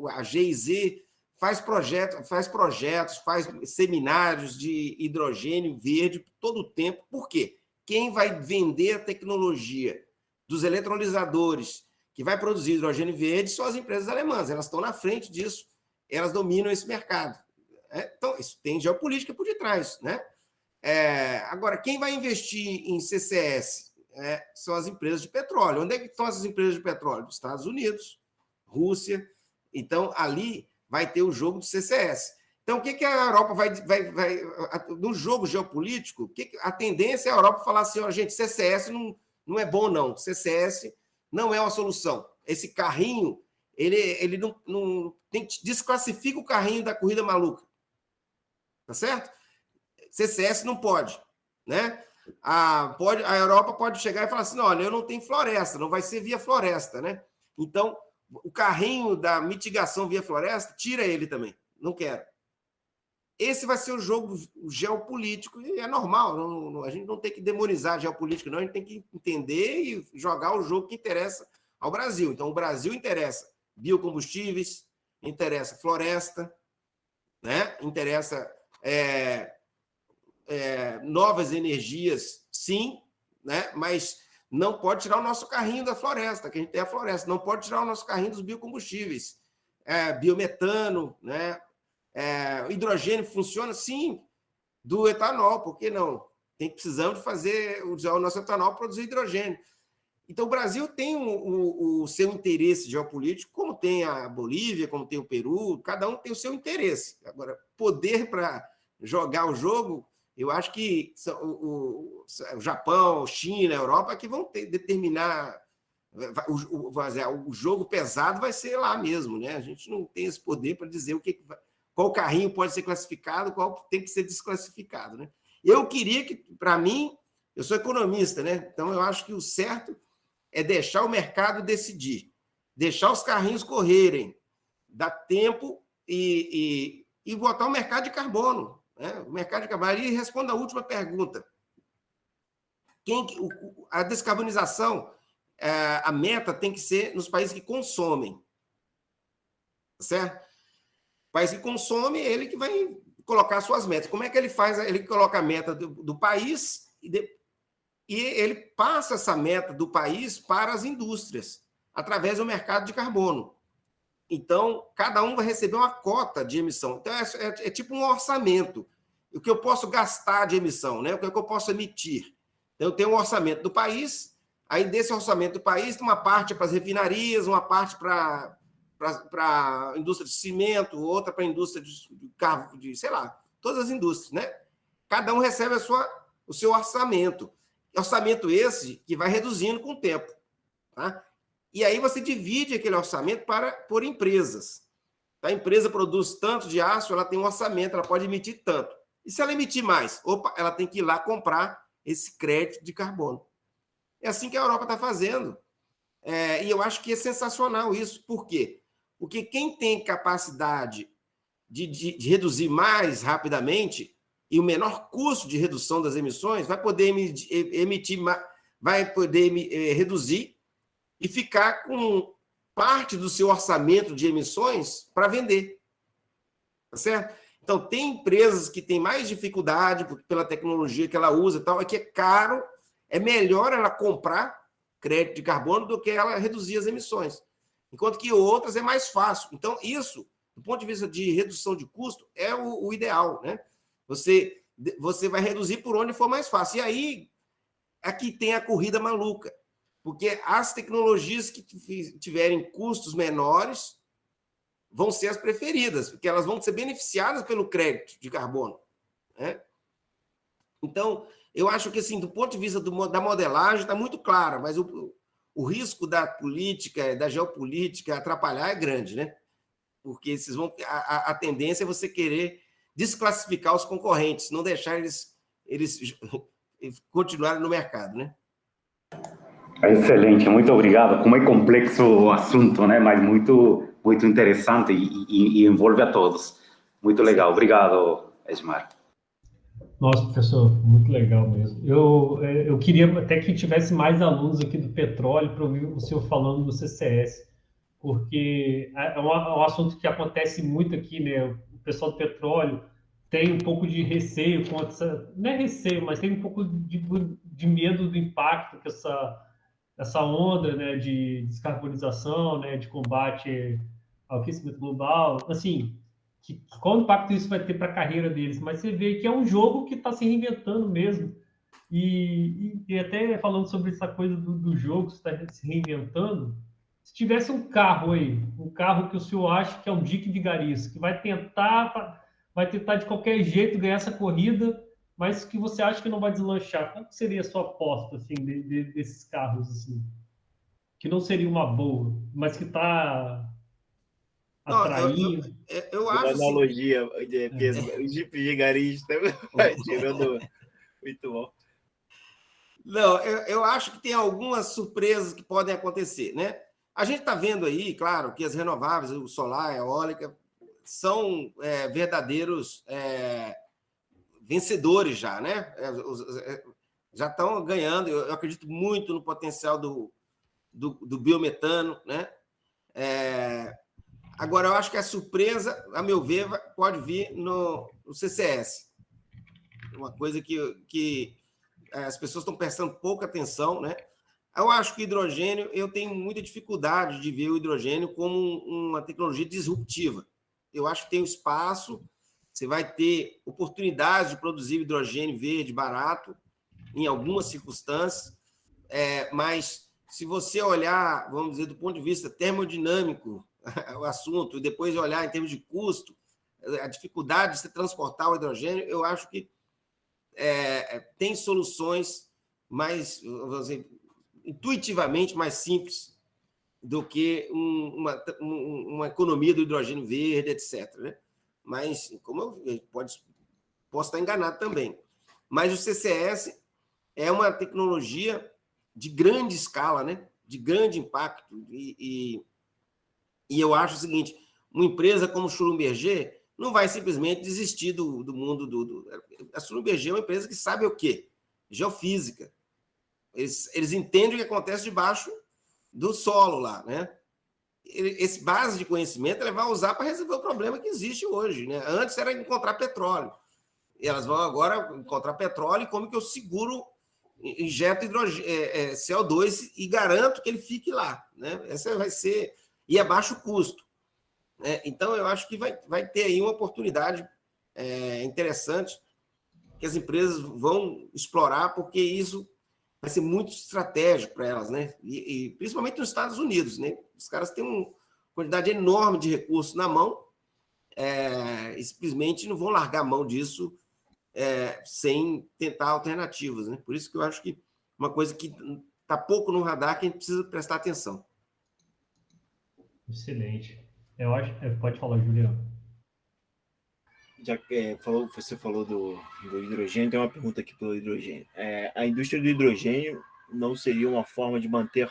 a GIZ, faz projetos, faz seminários de hidrogênio verde todo o tempo. Por quê? Quem vai vender a tecnologia dos eletrolisadores, que vai produzir hidrogênio verde, são as empresas alemãs. Elas estão na frente disso, elas dominam esse mercado. Então, isso tem geopolítica por detrás, né? Agora, quem vai investir em CCS são as empresas de petróleo. Onde é que estão essas empresas de petróleo? Dos Estados Unidos, Rússia. Então, ali vai ter o jogo do CCS. Então, o que a Europa vai no jogo geopolítico, a tendência é a Europa falar assim, gente, CCS não é bom, não. CCS não é uma solução. Esse carrinho, ele não desclassifica o carrinho da corrida maluca. Tá certo? CCS não pode, né? A Europa pode chegar e falar assim, olha, eu não tenho floresta, não vai ser via floresta, né? Então, o carrinho da mitigação via floresta, tira ele também. Não quero. Esse vai ser o jogo geopolítico, e é normal, a gente não tem que demonizar a geopolítica, não, a gente tem que entender e jogar o jogo que interessa ao Brasil. Então, o Brasil interessa biocombustíveis, interessa floresta, né? Interessa novas energias, sim, né? Mas não pode tirar o nosso carrinho da floresta, que a gente tem a floresta, não pode tirar o nosso carrinho dos biocombustíveis. Biometano, né? Hidrogênio funciona, sim, do etanol, por que não? Precisamos usar o nosso etanol para produzir hidrogênio. Então, o Brasil tem o seu interesse geopolítico, como tem a Bolívia, como tem o Peru, cada um tem o seu interesse. Agora, poder para jogar o jogo, eu acho que o Japão, China, a Europa que vão determinar. O jogo pesado vai ser lá mesmo, né? A gente não tem esse poder para dizer qual carrinho pode ser classificado, qual tem que ser desclassificado, né? Eu queria que, para mim, eu sou economista, né? Então eu acho que o certo é deixar o mercado decidir, deixar os carrinhos correrem, dar tempo e botar o mercado de carbono, né? O mercado de carbono. Aí responda a última pergunta. A descarbonização, a meta tem que ser nos países que consomem, certo? O país que consome, ele que vai colocar suas metas. Como é que ele faz? Ele coloca a meta do país e ele passa essa meta do país para as indústrias, através do mercado de carbono. Então, cada um vai receber uma cota de emissão. Então, é tipo um orçamento. O que eu posso gastar de emissão, né? O que eu posso emitir. Então, eu tenho um orçamento do país, aí desse orçamento do país, uma parte para as refinarias, uma parte para a indústria de cimento, outra para a indústria de carro, sei lá, todas as indústrias, né? Cada um recebe o seu orçamento. Orçamento esse que vai reduzindo com o tempo, tá? E aí você divide aquele orçamento por empresas. A empresa produz tanto de aço, ela tem um orçamento, ela pode emitir tanto. E se ela emitir mais? Ela tem que ir lá comprar esse crédito de carbono. É assim que a Europa está fazendo. E eu acho que é sensacional isso. Por quê? Porque quem tem capacidade de reduzir mais rapidamente e o menor custo de redução das emissões vai poder emitir, vai poder reduzir e ficar com parte do seu orçamento de emissões para vender. Tá certo? Então, tem empresas que têm mais dificuldade pela tecnologia que ela usa e tal, é que é caro, é melhor ela comprar crédito de carbono do que ela reduzir as emissões. Enquanto que outras é mais fácil. Então, isso, do ponto de vista de redução de custo, é o ideal, né? Você vai reduzir por onde for mais fácil. E aí, aqui tem a corrida maluca, porque as tecnologias que tiverem custos menores vão ser as preferidas, porque elas vão ser beneficiadas pelo crédito de carbono, né? Então, eu acho que, assim, do ponto de vista da modelagem, está muito clara, mas o risco da política, da geopolítica atrapalhar é grande, né? Porque a tendência é você querer desclassificar os concorrentes, não deixar eles continuarem no mercado, né? Excelente, muito obrigado. Como é complexo o assunto, né? Mas muito interessante e envolve a todos. Muito legal. Obrigado, Edmar. Nossa, professor, muito legal mesmo. Eu queria até que tivesse mais alunos aqui do petróleo para ouvir o senhor falando do CCS, porque é um assunto que acontece muito aqui, né? O pessoal do petróleo tem um pouco de receio com essa, não é receio, mas tem um pouco de medo do impacto que essa onda, né, de descarbonização, né, de combate ao aquecimento global, assim, qual impacto isso vai ter para a carreira deles? Mas você vê que é um jogo que está se reinventando mesmo. E até falando sobre essa coisa do jogo que está se reinventando, se tivesse um carro aí, um carro que o senhor acha que é o Dick Vigarista, que vai tentar de qualquer jeito ganhar essa corrida, mas que você acha que não vai deslanchar, qual seria a sua aposta assim, desses carros assim? Que não seria uma boa, mas que está atraindo. Eu Uma acho analogia de peso, o Jeep Vigarista, tirando muito bom. Não, eu acho que tem algumas surpresas que podem acontecer, né? A gente está vendo aí, claro, que as renováveis, o solar, a eólica, são verdadeiros vencedores já, né? Já estão ganhando. Eu acredito muito no potencial do biometano, né? Agora, eu acho que a surpresa, a meu ver, pode vir no CCS. Uma coisa que as pessoas estão prestando pouca atenção, né? Eu acho que o hidrogênio, eu tenho muita dificuldade de ver o hidrogênio como uma tecnologia disruptiva. Eu acho que tem um espaço, você vai ter oportunidade de produzir hidrogênio verde barato, em algumas circunstâncias, mas se você olhar, vamos dizer, do ponto de vista termodinâmico, o assunto, e depois olhar em termos de custo, a dificuldade de se transportar o hidrogênio, eu acho que tem soluções mais, vamos dizer, intuitivamente mais simples do que uma economia do hidrogênio verde, etc. Né? Mas, como eu posso estar enganado também. Mas o CCS é uma tecnologia de grande escala, né? De grande impacto. E eu acho o seguinte, uma empresa como Schlumberger não vai simplesmente desistir do mundo A Schlumberger é uma empresa que sabe o quê? Geofísica. Eles entendem o que acontece debaixo do solo lá, né? Esse base de conhecimento ela vai usar para resolver o problema que existe hoje, né? Antes era encontrar petróleo. E elas vão agora encontrar petróleo e como que eu seguro, injeto CO2 e garanto que ele fique lá, né? Essa vai ser... E a baixo custo. Né? Então, eu acho que vai ter aí uma oportunidade interessante que as empresas vão explorar, porque isso vai ser muito estratégico para elas, né? E principalmente nos Estados Unidos, né? Os caras têm uma quantidade enorme de recursos na mão e simplesmente não vão largar a mão disso sem tentar alternativas, né? Por isso que eu acho que uma coisa que está pouco no radar que a gente precisa prestar atenção. Excelente. Eu acho. Pode falar, Juliano. Já que você falou do hidrogênio, tem uma pergunta aqui pelo hidrogênio. A indústria do hidrogênio não seria uma forma de manter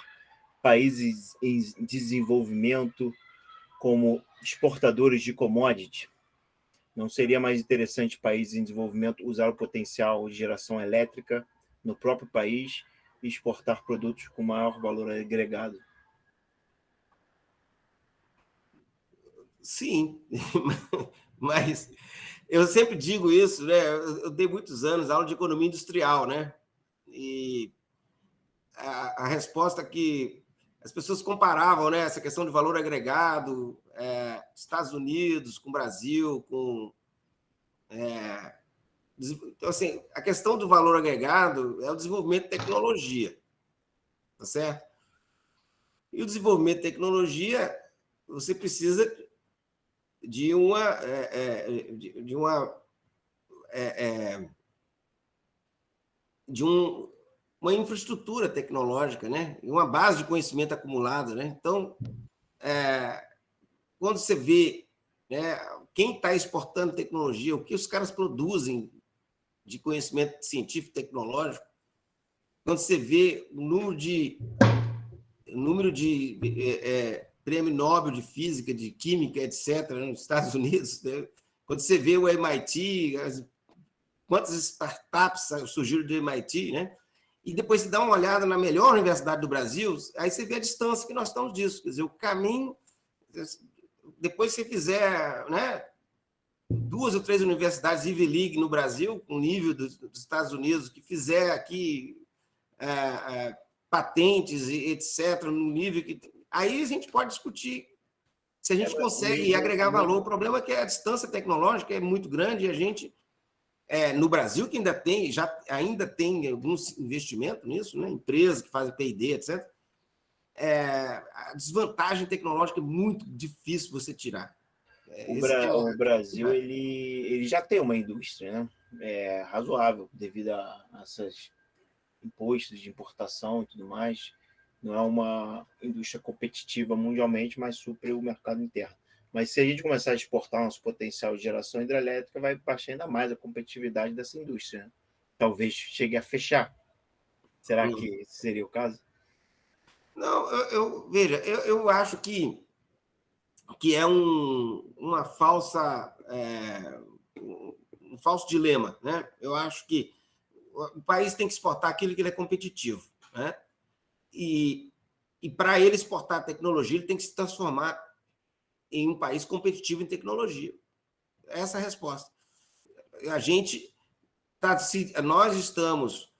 países em desenvolvimento como exportadores de commodity? Não seria mais interessante países em desenvolvimento usar o potencial de geração elétrica no próprio país e exportar produtos com maior valor agregado? Sim, mas eu sempre digo isso, né? Eu dei muitos anos aula de economia industrial, né? E a resposta que as pessoas comparavam, né? Essa questão de valor agregado, Estados Unidos com Brasil, com então assim, a questão do valor agregado é o desenvolvimento de tecnologia, tá certo? E o desenvolvimento de tecnologia você precisa de uma uma infraestrutura tecnológica, né? E uma base de conhecimento acumulado, né? Então, quando você vê, né, quem está exportando tecnologia, o que os caras produzem de conhecimento científico e tecnológico, quando você vê o número de prêmio Nobel de Física, de Química, etc., nos Estados Unidos, né? Quando você vê o MIT, quantas startups surgiram do MIT, né? E depois você dá uma olhada na melhor universidade do Brasil, aí você vê a distância que nós estamos disso. Quer dizer, o caminho... Depois que você fizer, né, 2 ou 3 universidades Ivy League no Brasil, com o nível dos Estados Unidos, que fizer aqui patentes, etc., no nível que... Aí a gente pode discutir se a gente consegue agregar valor. O problema é que a distância tecnológica é muito grande e a gente, no Brasil, que ainda tem alguns investimentos nisso, né? Empresas que fazem P&D, etc., a desvantagem tecnológica é muito difícil você tirar. O Brasil ele já tem uma indústria, né? Razoável devido a esses impostos de importação e tudo mais. Não é uma indústria competitiva mundialmente, mas supre o mercado interno. Mas se a gente começar a exportar nosso potencial de geração hidrelétrica, vai baixar ainda mais a competitividade dessa indústria, né? Talvez chegue a fechar. Será que seria o caso? Não, veja, eu acho que é uma falsa, um falso dilema, né? Eu acho que o país tem que exportar aquilo que ele é competitivo, né? E E para ele exportar tecnologia, ele tem que se transformar em um país competitivo em tecnologia. Essa é a resposta. Nós estamos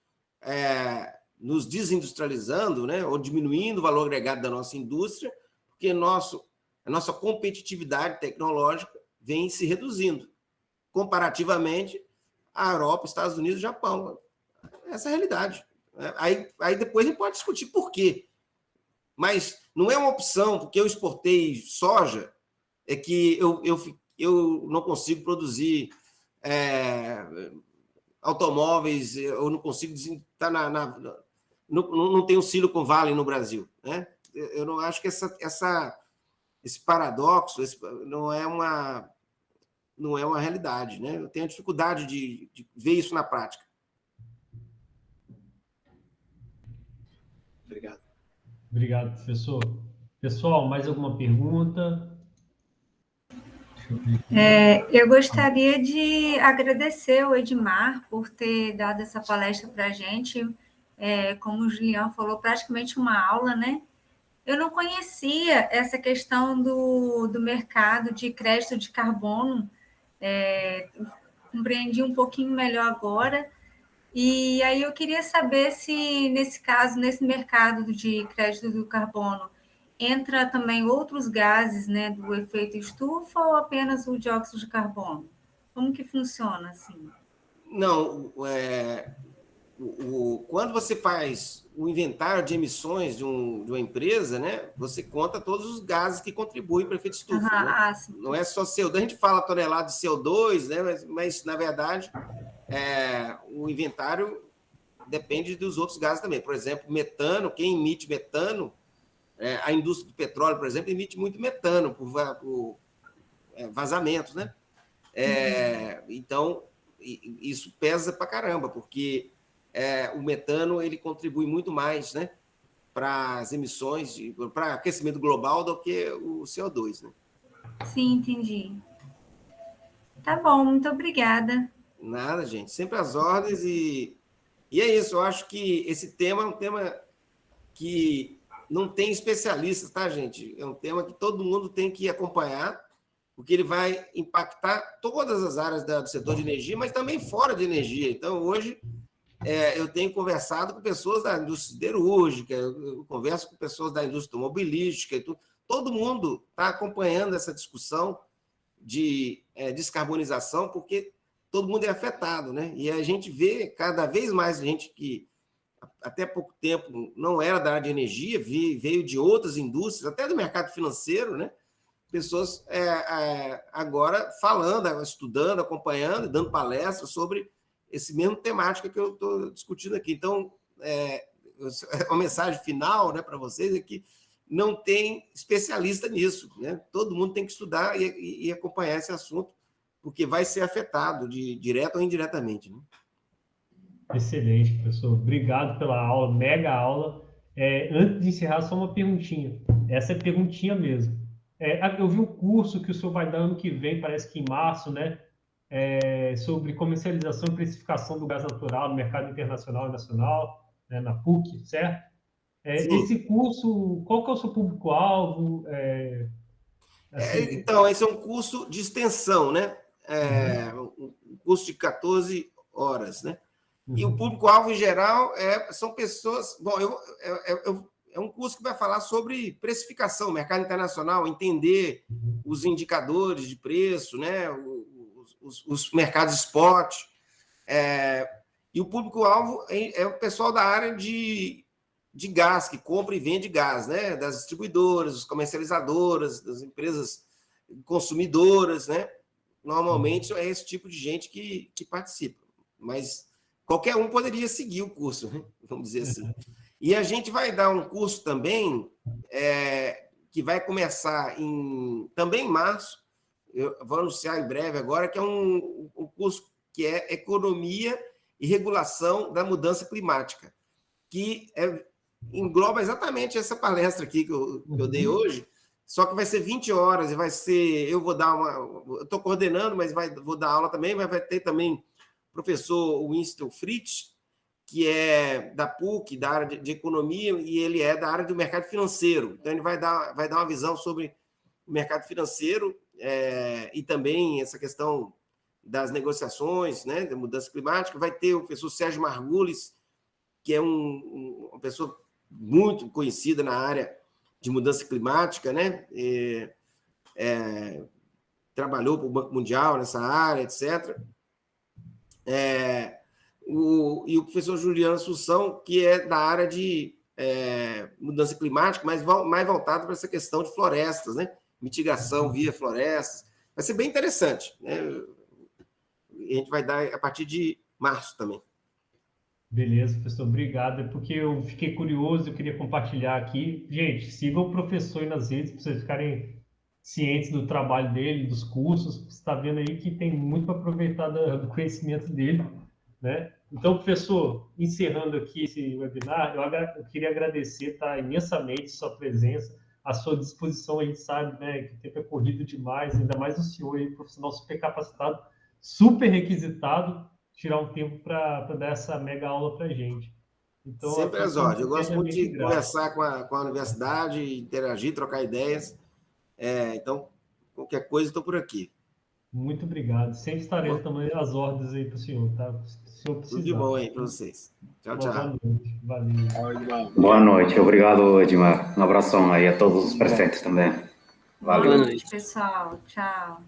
nos desindustrializando, né, ou diminuindo o valor agregado da nossa indústria, porque a nossa competitividade tecnológica vem se reduzindo, comparativamente à Europa, Estados Unidos e Japão. Essa é a realidade. Aí depois a gente pode discutir por quê. Mas não é uma opção, porque eu exportei soja, é que eu não consigo produzir automóveis, eu não consigo estar não tem um Silicon Valley no Brasil, né? Eu não acho que esse paradoxo não é uma realidade, né? Eu tenho dificuldade de ver isso na prática. Obrigado. Obrigado, professor. Pessoal, mais alguma pergunta? Eu gostaria de agradecer ao Edmar por ter dado essa palestra para a gente. Como o Julião falou, praticamente uma aula, né? Eu não conhecia essa questão do mercado de crédito de carbono, compreendi um pouquinho melhor agora. E aí eu queria saber se, nesse caso, nesse mercado de crédito do carbono, entra também outros gases, né, do efeito estufa ou apenas o dióxido de carbono? Como que funciona assim? Não, quando você faz o inventário de emissões de uma empresa, né, você conta todos os gases que contribuem para o efeito estufa. Né? Não é só CO2, a gente fala tonelada de CO2, né, mas na verdade, o inventário depende dos outros gases também. Por exemplo, metano, quem emite metano, a indústria do petróleo, por exemplo, emite muito metano por vazamentos, né? Então, isso pesa para caramba, porque o metano ele contribui muito mais, né, para as emissões, para aquecimento global do que o CO2, né? Sim, entendi. Tá bom, muito obrigada. Nada, gente, sempre às ordens e é isso. Eu acho que esse tema é um tema que não tem especialistas, tá, gente? É um tema que todo mundo tem que acompanhar, porque ele vai impactar todas as áreas do setor de energia, mas também fora de energia. Então, hoje, eu tenho conversado com pessoas da indústria siderúrgica, eu converso com pessoas da indústria automobilística, e tudo. Todo mundo está acompanhando essa discussão de descarbonização, porque todo mundo é afetado, né? E a gente vê cada vez mais gente que até pouco tempo não era da área de energia, veio de outras indústrias, até do mercado financeiro, né? Pessoas agora falando, estudando, acompanhando, dando palestras sobre esse mesmo temática que eu estou discutindo aqui. Então, uma mensagem final, né, para vocês é que não tem especialista nisso, né? Todo mundo tem que estudar e acompanhar esse assunto, porque vai ser afetado, direto ou indiretamente, né? Excelente, professor. Obrigado pela aula, mega aula. Antes de encerrar, só uma perguntinha. Essa é perguntinha mesmo. Eu vi um curso que o senhor vai dar ano que vem, parece que em março, né? Sobre comercialização e precificação do gás natural no mercado internacional e nacional, né, na PUC, certo? Esse curso, qual que é o seu público-alvo? Então, esse é um curso de extensão, né? Um curso de 14 horas, né? E o público-alvo, em geral, são pessoas... Bom, é um curso que vai falar sobre precificação, mercado internacional, entender os indicadores de preço, né? Os mercados spot. E o público-alvo é o pessoal da área de gás, que compra e vende gás, né? Das distribuidoras, das comercializadoras, das empresas consumidoras, né? Normalmente é esse tipo de gente que participa. Mas qualquer um poderia seguir o curso, né? Vamos dizer assim. E a gente vai dar um curso também, que vai começar também em março, eu vou anunciar em breve agora, que é um curso que é Economia e Regulação da Mudança Climática, que engloba exatamente essa palestra aqui que eu dei hoje, só que vai ser 20 horas, e vai ser... Eu estou coordenando, mas vou dar aula também, vai ter também o professor Winston Fritz, que é da PUC, da área de economia, e ele é da área do mercado financeiro. Então, ele vai dar uma visão sobre o mercado financeiro e também essa questão das negociações, né, da mudança climática. Vai ter o professor Sérgio Margulis, que é uma pessoa muito conhecida na área de mudança climática, né? Trabalhou para o Banco Mundial nessa área, etc. E o professor Juliano Assunção, que é da área de mudança climática, mas mais voltado para essa questão de florestas, né? Mitigação via florestas. Vai ser bem interessante, né? A gente vai dar a partir de março também. Beleza, professor, obrigado. É porque eu fiquei curioso, eu queria compartilhar aqui. Gente, sigam o professor aí nas redes para vocês ficarem cientes do trabalho dele, dos cursos. Você está vendo aí que tem muito para aproveitar do conhecimento dele, né? Então, professor, encerrando aqui esse webinar, eu queria agradecer, tá, imensamente sua presença, a sua disposição. A gente sabe, né, que o tempo é corrido demais, ainda mais o senhor aí, profissional super capacitado, super requisitado, tirar um tempo para dar essa mega aula para a gente. Então, sempre às ordens. Eu gosto muito de conversar com a universidade, interagir, trocar ideias. Então, qualquer coisa, estou por aqui. Muito obrigado. Sempre estaremos também às ordens aí para o senhor, tá? Se o senhor precisar. Tudo de bom aí para vocês. Tchau, tchau. Boa noite. Valeu. Boa noite. Obrigado, Edmar. Um abração aí a todos os presentes também. Valeu. Boa noite, pessoal. Tchau.